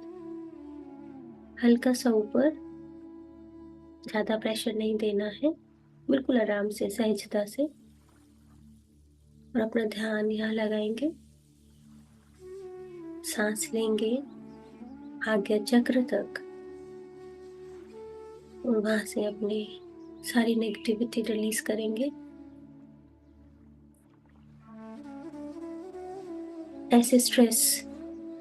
हल्का सा ऊपर, ज्यादा प्रेशर नहीं देना है, बिल्कुल आराम से, सहजता से, और अपना ध्यान यहाँ लगाएंगे। सांस लेंगे आज्ञा चक्र तक, और वहां से अपनी सारी नेगेटिविटी रिलीज करेंगे। ऐसे स्ट्रेस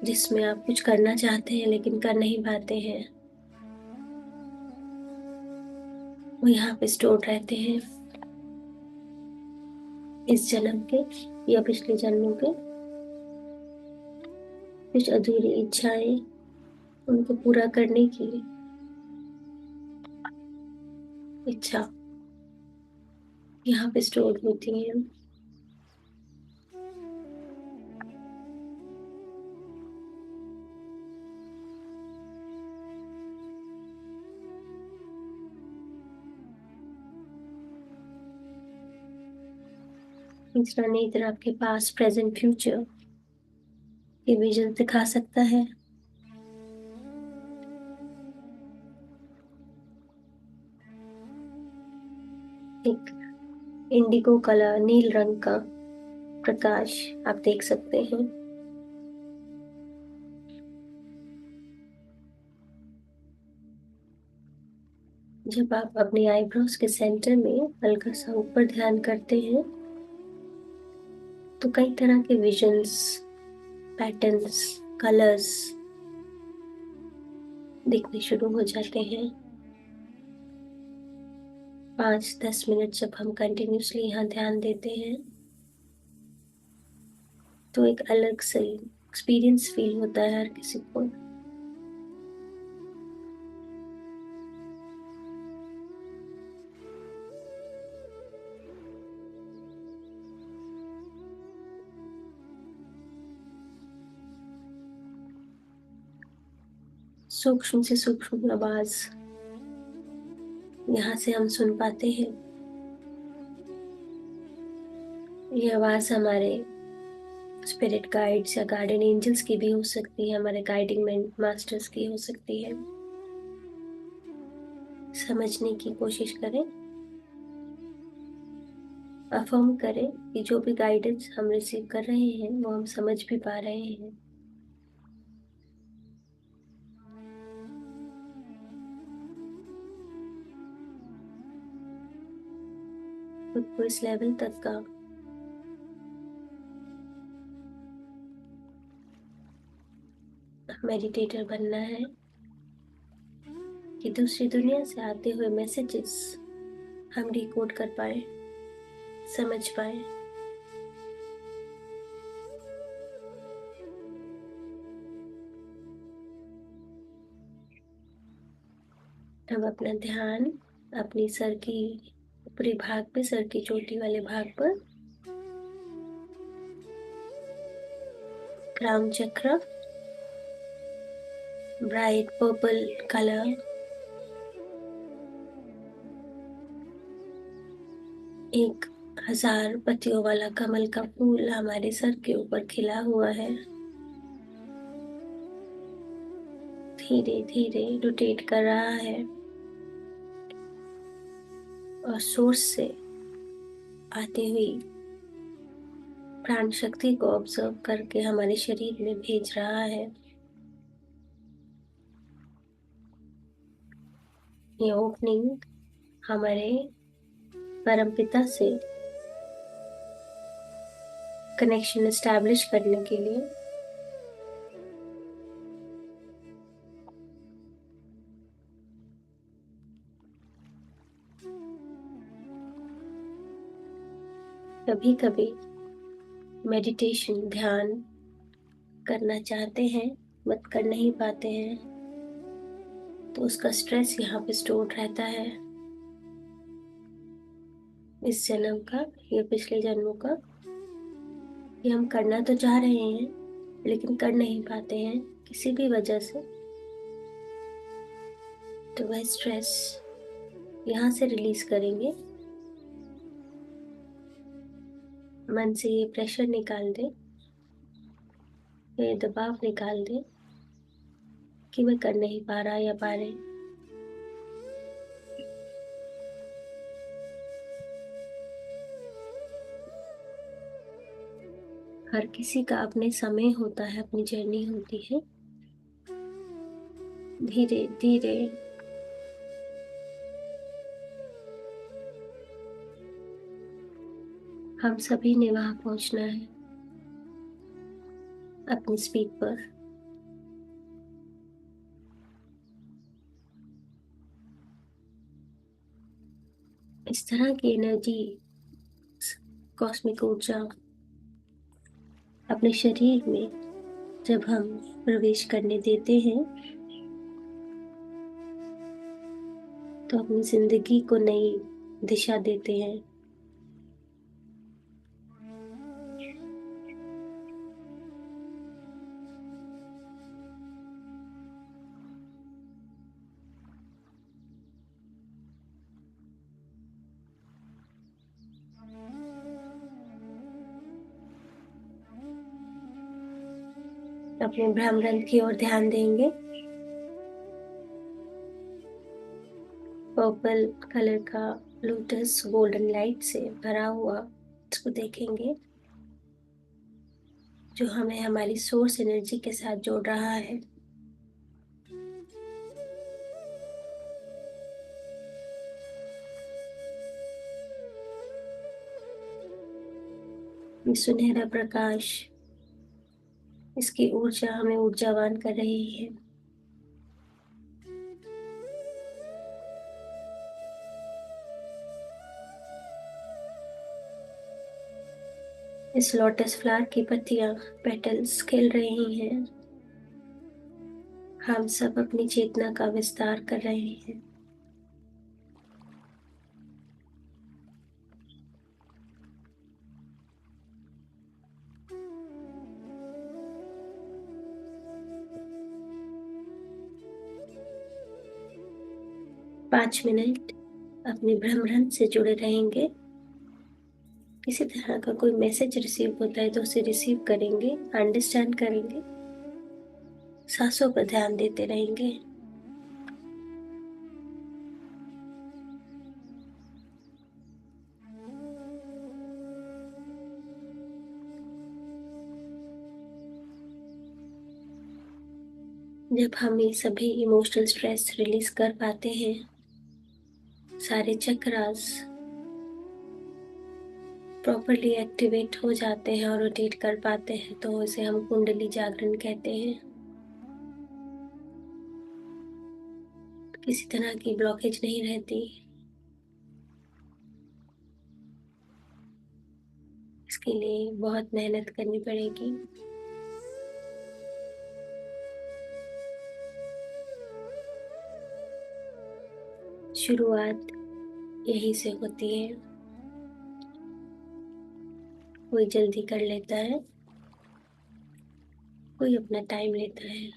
जिसमें आप कुछ करना चाहते हैं लेकिन कर नहीं पाते हैं, वो यहाँ पे स्टोर रहते हैं, इस जन्म के या पिछले जन्मों के कुछ अधूरी इच्छाएं, उनको पूरा करने की इच्छा यहाँ पे स्टोर होती है। तीसरा नेत्र आपके पास प्रेजेंट फ्यूचर के विजन दिखा सकता है। एक इंडिगो कलर, नील रंग का प्रकाश आप देख सकते हैं। जब आप अपनी आईब्रोज के सेंटर में हल्का सा ऊपर ध्यान करते हैं तो कई तरह के विजन्स, पैटर्न्स, कलर्स दिखने शुरू हो जाते हैं। 5-10 मिनट जब हम कंटिन्यूसली यहाँ ध्यान देते हैं तो एक अलग से एक्सपीरियंस फील होता है हर किसी को। सूक्ष्म से सूक्ष्म आवाज यहाँ से हम सुन पाते हैं। ये आवाज हमारे स्पिरिट गाइड्स या गार्डियन एंजल्स की भी हो सकती है, हमारे गाइडिंग मास्टर्स की हो सकती है। समझने की कोशिश करें, अफर्म करें कि जो भी गाइडेंस हम रिसीव कर रहे हैं वो हम समझ भी पा रहे हैं। खुद को इस लेवल तक का मेडिटेटर बनना है कि दूसरी दुनिया से आते हुए मैसेजेस हम डिकोड कर पाए, समझ पाए। हम अपना ध्यान अपनी सर की ऊपरी भाग पे, सर की चोटी वाले भाग पर, क्राउन चक्र, ब्राइट पर्पल कलर, एक 1000 पत्तियों वाला कमल का फूल हमारे सर के ऊपर खिला हुआ है। धीरे धीरे रोटेट कर रहा है और सोर्स से आती हुई प्राण शक्ति को ऑब्जर्व करके हमारे शरीर में भेज रहा है। ये ओपनिंग हमारे परमपिता से कनेक्शन एस्टैब्लिश करने के लिए कभी कभी मेडिटेशन, ध्यान करना चाहते हैं बट कर नहीं पाते हैं तो उसका स्ट्रेस यहाँ पे स्टोर रहता है, इस जन्म का या पिछले जन्मों का, कि हम करना तो चाह रहे हैं लेकिन कर नहीं पाते हैं किसी भी वजह से। तो वह स्ट्रेस यहाँ से रिलीज करेंगे। मन से ये प्रेशर निकाल दे, ये दबाव निकाल दे कि मैं कर नहीं पा रहा या पा रही। हर किसी का अपने समय होता है, अपनी जर्नी होती है। धीरे धीरे हम सभी ने वहां पहुंचना है अपनी स्पीड पर। इस तरह की एनर्जी, कॉस्मिक ऊर्जा अपने शरीर में जब हम प्रवेश करने देते हैं तो अपनी जिंदगी को नई दिशा देते हैं। अपने भ्रमरंध्र की ओर ध्यान देंगे। पर्पल कलर का लोटस गोल्डन लाइट से भरा हुआ इसको देखेंगे, जो हमें हमारी सोर्स एनर्जी के साथ जोड़ रहा है। ये सुनहरा प्रकाश, इसकी ऊर्जा हमें ऊर्जावान कर रही है। इस लोटस फ्लावर की पत्तियां, पेटल्स खिल रही हैं। हम सब अपनी चेतना का विस्तार कर रहे हैं। पांच मिनट अपने भ्रमरण से जुड़े रहेंगे। किसी तरह का कोई मैसेज रिसीव होता है तो उसे रिसीव करेंगे, अंडरस्टैंड करेंगे, सांसों पर ध्यान देते रहेंगे। जब हम ये सभी इमोशनल स्ट्रेस रिलीज कर पाते हैं, सारे चक्रास प्रॉपरली एक्टिवेट हो जाते हैं और रोटेट कर पाते हैं, तो इसे हम कुंडली जागरण कहते हैं। किसी तरह की ब्लॉकेज नहीं रहती। इसके लिए बहुत मेहनत करनी पड़ेगी। शुरुआत यहीं से होती है। कोई जल्दी कर लेता है, कोई अपना टाइम लेता है।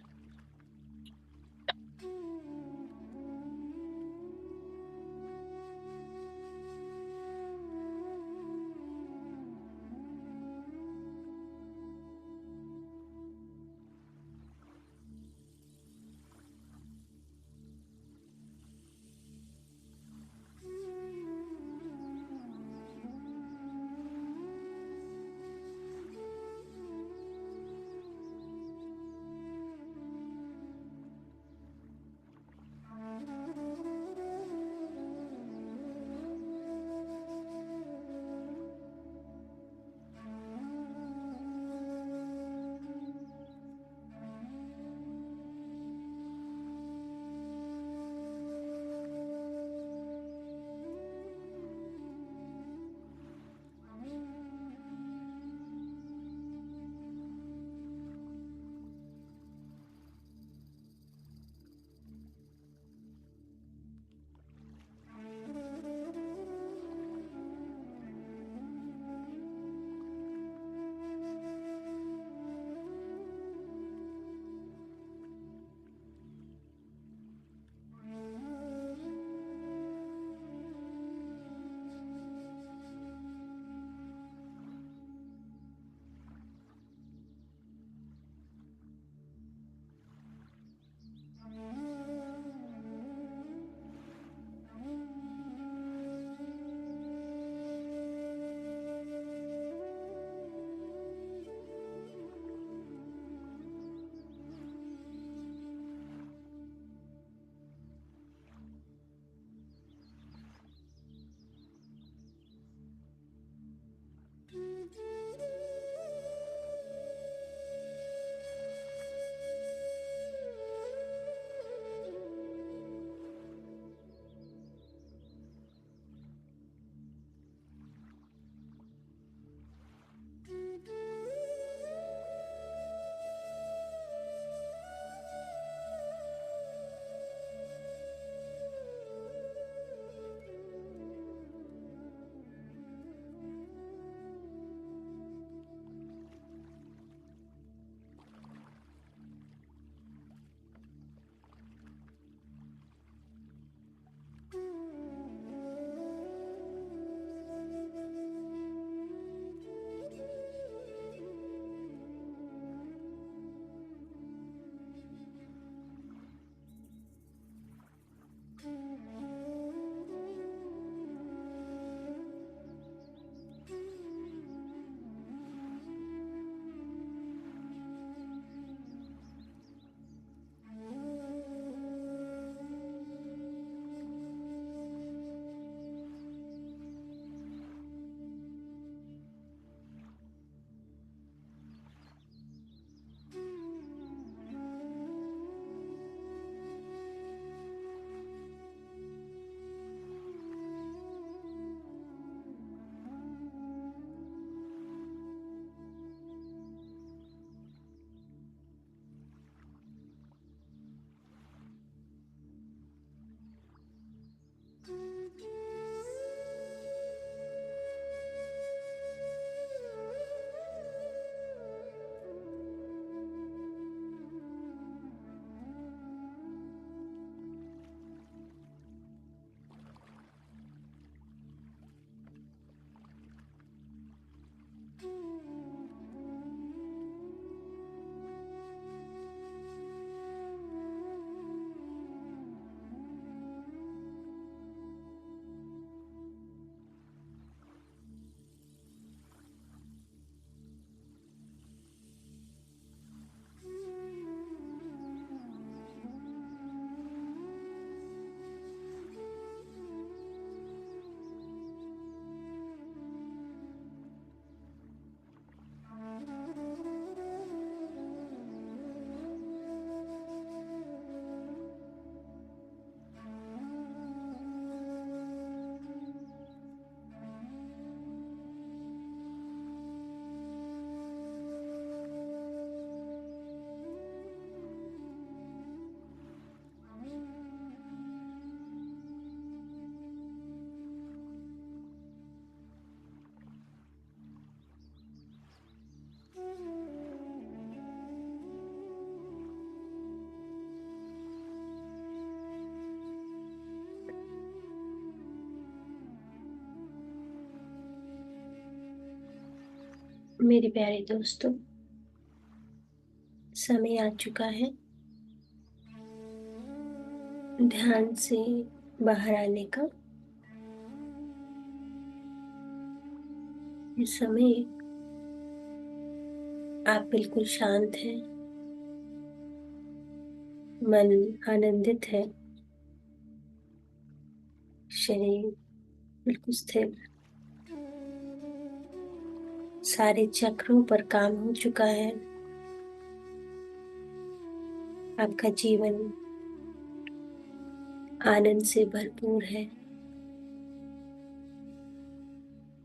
मेरे प्यारे दोस्तों, समय आ चुका है ध्यान से बाहर आने का। इस समय आप बिल्कुल शांत हैं, मन आनंदित है, शरीर बिल्कुल स्थिर, सारे चक्रों पर काम हो चुका है। आपका जीवन आनंद से भरपूर है,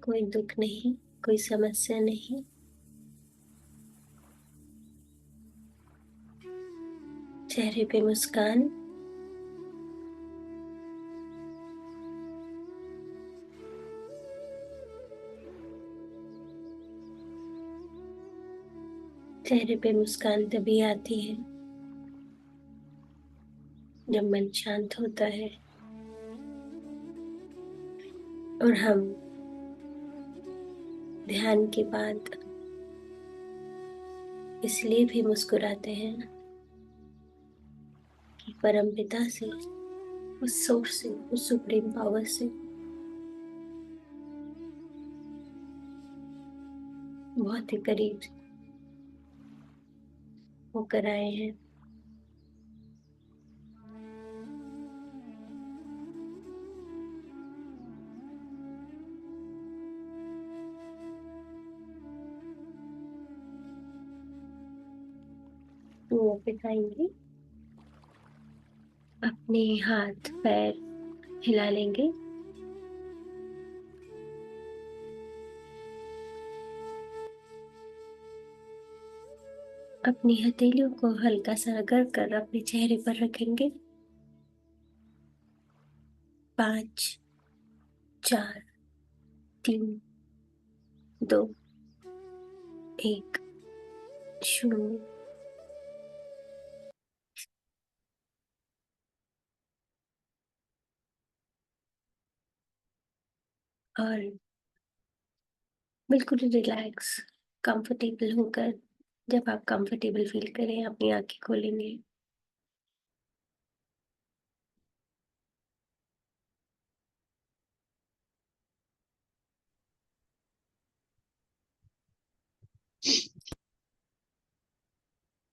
कोई दुख नहीं, कोई समस्या नहीं। चेहरे पे मुस्कान, चेहरे पे मुस्कान तभी आती है जब मन शांत होता है और हम ध्यान के बाद इसलिए भी मुस्कुराते हैं कि परमपिता से, उस सोर्स से, उस सुप्रीम पावर से बहुत ही करीब होकर आए हैं। तो वापस आएंगे, अपने हाथ पैर हिला लेंगे, अपनी हथेलियों को हल्का सा रगड़ कर अपने चेहरे पर रखेंगे। 5, 4, 3, 2, 1, 0। और बिल्कुल रिलैक्स, कंफर्टेबल होकर, जब आप कंफर्टेबल फील करें अपनी आंखें खोलेंगे।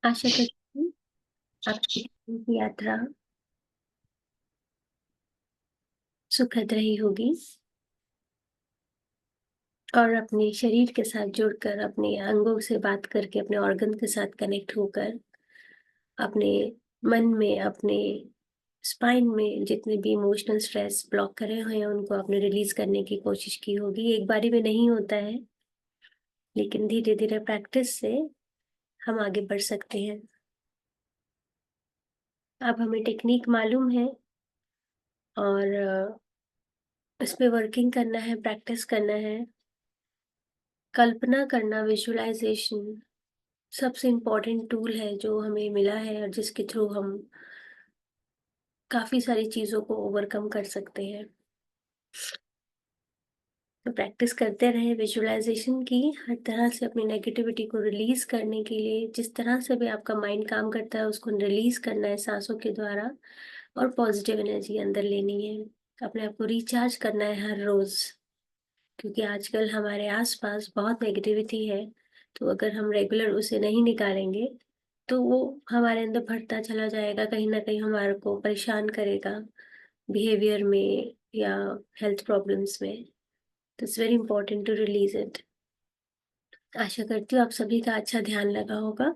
आशा करती हूँ आपकी यात्रा सुखद रही होगी और अपने शरीर के साथ जुड़कर, अपने अंगों से बात करके, अपने ऑर्गन के साथ कनेक्ट होकर, अपने मन में, अपने स्पाइन में जितने भी इमोशनल स्ट्रेस ब्लॉक करे हुए हैं उनको आपने रिलीज करने की कोशिश की होगी। एक बारी में नहीं होता है, लेकिन धीरे धीरे प्रैक्टिस से हम आगे बढ़ सकते हैं। अब हमें टेक्निक मालूम है और इस पे वर्किंग करना है, प्रैक्टिस करना है। कल्पना करना, विजुअलाइजेशन सबसे इम्पोर्टेंट टूल है जो हमें मिला है और जिसके थ्रू हम काफी सारी चीजों को ओवरकम कर सकते हैं। तो प्रैक्टिस करते रहे विजुअलाइजेशन की, हर तरह से अपनी नेगेटिविटी को रिलीज करने के लिए। जिस तरह से भी आपका माइंड काम करता है उसको रिलीज करना है सांसों के द्वारा, और पॉजिटिव एनर्जी अंदर लेनी है। अपने आप को रिचार्ज करना है हर रोज, क्योंकि आजकल हमारे आसपास बहुत नेगेटिविटी है। तो अगर हम रेगुलर उसे नहीं निकालेंगे तो वो हमारे अंदर बढ़ता चला जाएगा, कहीं ना कहीं हमारे को परेशान करेगा, बिहेवियर में या हेल्थ प्रॉब्लम्स में। तो it's very important to release it. आशा करती हूँ आप सभी का अच्छा ध्यान लगा होगा,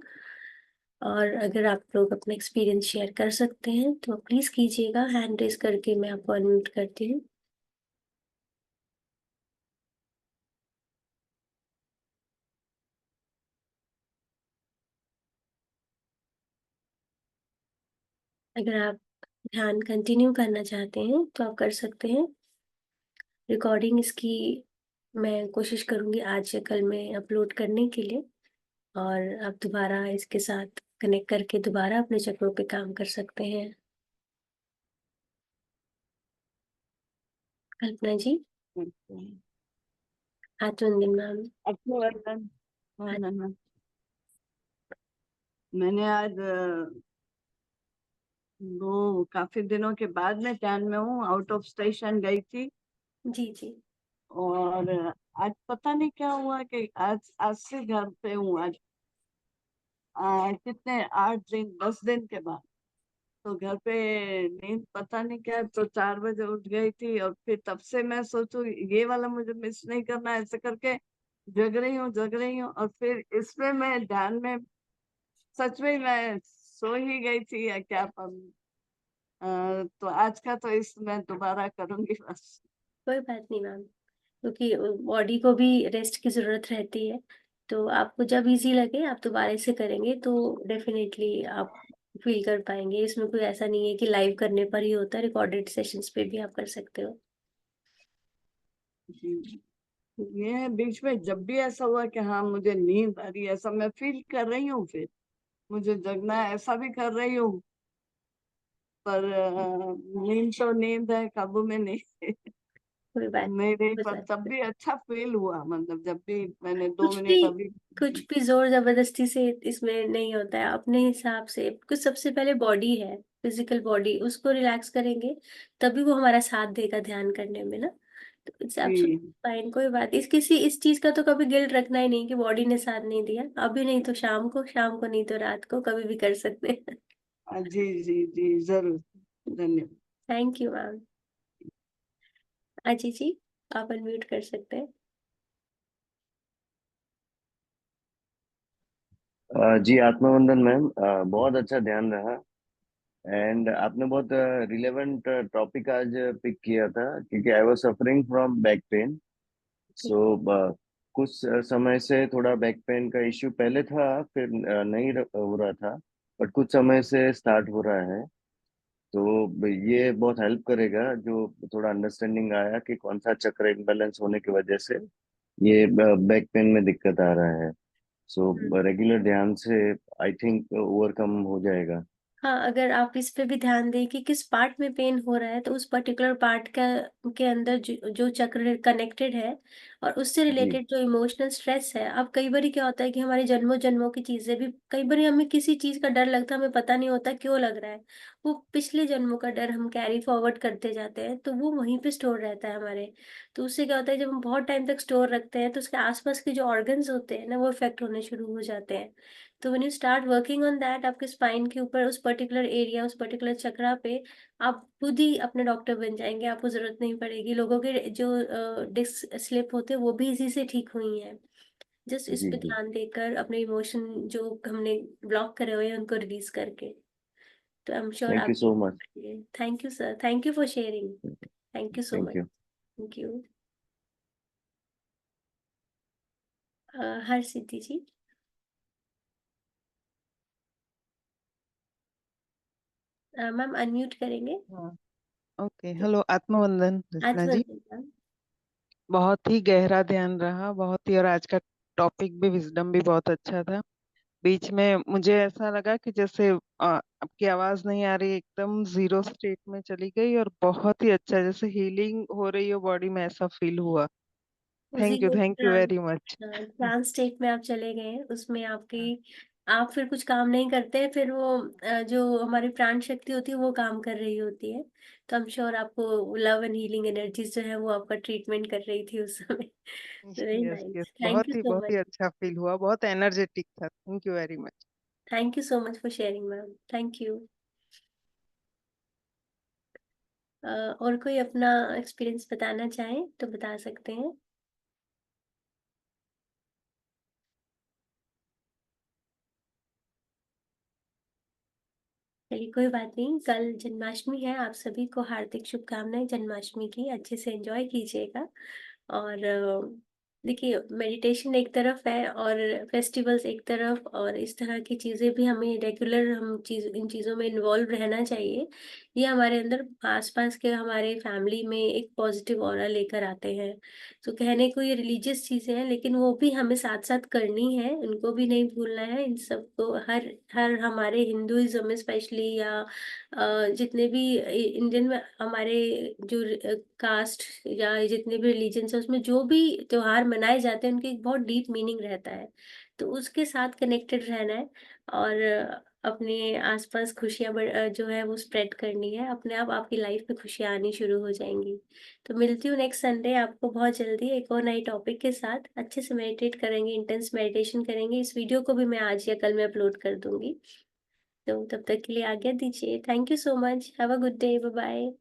और अगर आप लोग अपना एक्सपीरियंस शेयर कर सकते हैं तो प्लीज कीजिएगा। हैंड रेज करके मैं आपको अनम्यूट करती हूँ। अगर आप ध्यान कंटिन्यू करना चाहते हैं तो आप कर सकते हैं। रिकॉर्डिंग इसकी मैं कोशिश करूंगी आज या कल में अपलोड करने के लिए, और आप दोबारा इसके साथ कनेक्ट करके दोबारा अपने चक्रों पे काम कर सकते हैं। कल्पना जी। बिल्कुल। आत्मनिर्भर मैम। अभिनंदन। हाँ, हाँ, हाँ, हाँ। मैंने आज वो काफी दिनों के बाद में ध्यान में हूँ, आउट ऑफ स्टेशन गई थी। जी, जी। और आज पता नहीं क्या हुआ कि आज आज से घर पे हूँ आज। कितने 8 दिन 10 दिन के बाद तो घर पे नींद पता नहीं क्या, तो 4 बजे उठ गई थी। और फिर तब से मैं सोचू ये वाला मुझे मिस नहीं करना, ऐसे करके जग रही हूँ। और फिर इसमें मैं ध्यान में सच में मैं सो ही गई थी या क्या तो आज का तो इस मैं दोबारा करूंगी बस। कोई बात नहीं मैम, क्योंकि बॉडी को भी रेस्ट की ज़रूरत रहती है। तो आपको जब ईज़ी लगे आप दोबारा से करेंगे तो डेफ़िनेटली आप फ़ील कर पाएँगे। इसमें कोई ऐसा नहीं है कि लाइव करने पर ही होता है, रिकॉर्डेड सेशंस पे भी आप कर सकते हो। जी। ये बीच में जब भी ऐसा हुआ कि हाँ मुझे नींद आ रही है, ऐसा मैं फील कर रही हूँ, फिर मुझे जगना है ऐसा भी कर रही हूँ। पर नींद तो नींद है, काबू में नहीं कोई बात नहीं रही। हो पर तब जाता है। भी अच्छा फील हुआ, मतलब जब भी मैंने दो कुछ भी मिनट अभी। कुछ भी ज़ोर ज़बरदस्ती से इसमें नहीं होता है, अपने हिसाब से। कुछ सबसे पहले बॉडी है, फिज़िकल बॉडी, उसको रिलैक्स करेंगे, तभी वो हमारा साथ देगा ध्यान करने में ना। तो इट्स जी। एब्सोल्युटली फाइन, कोई बात इस चीज़ का तो कभी गिल्ट रखना ही नहीं कि बॉडी ने साथ नहीं दिया। अभी नहीं तो शाम को नहीं तो रात को, कभी भी कर सकते हैं। जी जी जी, जरूर। धन्यवाद। Thank you ma'am. अजी जी, आप अनम्यूट कर सकते हैं। जी आत्मवंदन मैम, बहुत अच्छा ध्यान रहा। एंड आपने बहुत रिलेवेंट टॉपिक आज पिक किया था, क्योंकि I was suffering from back pain. जी। सो कुछ समय से थोड़ा बैक पेन का इश्यू पहले था, फिर नहीं हो रहा था, बट कुछ समय से स्टार्ट हो रहा है। तो ये बहुत हेल्प करेगा, जो थोड़ा अंडरस्टैंडिंग आया कि कौन सा चक्र इम्बैलेंस होने की वजह से ये बैक पेन में दिक्कत आ रहा है। सो रेगुलर ध्यान से आई थिंक ओवरकम हो जाएगा। हाँ, अगर आप इस पे भी ध्यान दें कि किस पार्ट में पेन हो रहा है, तो उस पर्टिकुलर पार्ट का के अंदर जो चक्र कनेक्टेड है और उससे जी रिलेटेड जो इमोशनल स्ट्रेस है। अब कई बार क्या होता है कि हमारे जन्मों जन्मों की चीजें भी, कई बार हमें किसी चीज का डर लगता है, हमें पता नहीं होता क्यों लग रहा है। वो पिछले जन्मों का डर हम कैरी फॉरवर्ड करते जाते हैं, तो वो वहीं पे स्टोर रहता है हमारे। तो उससे क्या होता है, जब हम बहुत टाइम तक स्टोर रखते हैं तो उसके आसपास के जो ऑर्गन्स होते हैं ना, वो इफेक्ट होने शुरू हो जाते हैं। तो when you start working on that, आपके स्पाइन के ऊपर उस पर्टिकुलर एरिया, उस पर्टिकुलर चक्रा पे आप खुद ही अपने डॉक्टर बन जाएंगे। आपको जरूरत नहीं पड़ेगी। लोगों के जो डिस्क स्लिप होते हैं वो भी इसी से ठीक हुई हैं, जस्ट इस जी पे जी। ध्यान देकर अपने इमोशन जो हमने ब्लॉक करे हुए हैं उनको रिलीज करके। तो आई एम श्योर थैंक आप you so much. Thank you sir, thank you for sharing. Thank you so thank much. You. Thank you. Harsiddhi ji, ma'am unmute करेंगे। हाँ। ओके, हेलो, आत्मवंदन आज रचना जी। मैम। बहुत ही गहरा ध्यान रहा, बहुत ही। और आज का टॉपिक भी, विजडम भी बहुत अच्छा था। बीच में मुझे ऐसा लगा कि जैसे आपकी आवाज नहीं आ रही, एकदम जीरो स्टेट में चली गई, और बहुत ही अच्छा, जैसे हीलिंग हो रही हो बॉडी में, ऐसा फील हुआ। Zero thank you very much. Trance state में आप चले गए हैं, उसमें आपकी, आप फिर कुछ काम नहीं करते, फिर वो जो हमारी प्राण शक्ति होती है वो काम कर रही होती है। तो आई एम श्योर आपको लव एंड हीलिंग एनर्जीज जो है वो आपका ट्रीटमेंट कर रही थी उस समय। Very yes yes, nice, thank you सो बहुत ही मच। अच्छा फील हुआ, बहुत एनर्जेटिक था। Thank you very much. Thank you so much for sharing ma'am, thank you. और कोई अपना एक्सपीरियंस बताना चाहें तो बता सकते हैं। चलिए कोई बात नहीं, कल जन्माष्टमी है, आप सभी को हार्दिक शुभकामनाएं जन्माष्टमी की। अच्छे से एंजॉय कीजिएगा। और देखिए, मेडिटेशन एक तरफ है और फेस्टिवल्स एक तरफ, और इस तरह की चीज़ें भी हमें रेगुलर, इन चीज़ों में इन्वॉल्व रहना चाहिए। ये हमारे अंदर आसपास के हमारे फैमिली में एक पॉजिटिव ऑरा लेकर आते हैं। तो कहने को ये रिलीजियस चीज़ें हैं, लेकिन वो भी हमें साथ साथ करनी है, उनको भी नहीं भूलना है। इन सबको हर हर हमारे हिंदुइज्म में स्पेशली, या जितने भी इंडियन में हमारे जो कास्ट या जितने भी रिलीजन्स है, उसमें जो भी त्योहार मनाए जाते हैं उनके एक बहुत डीप मीनिंग रहता है। तो उसके साथ कनेक्टेड रहना है और अपने आसपास खुशियाँ जो है वो स्प्रेड करनी है। अपने आप आपकी लाइफ में खुशियाँ आनी शुरू हो जाएँगी। तो मिलती हूँ नेक्स्ट संडे आपको बहुत जल्दी एक और नई टॉपिक के साथ। अच्छे से मेडिटेट करेंगे, इंटेंस मेडिटेशन करेंगे। इस वीडियो को भी मैं आज या कल में अपलोड कर दूँगी। तो तब तक के लिए आज्ञा दीजिए। Thank you so much. Have a good day. Bye bye.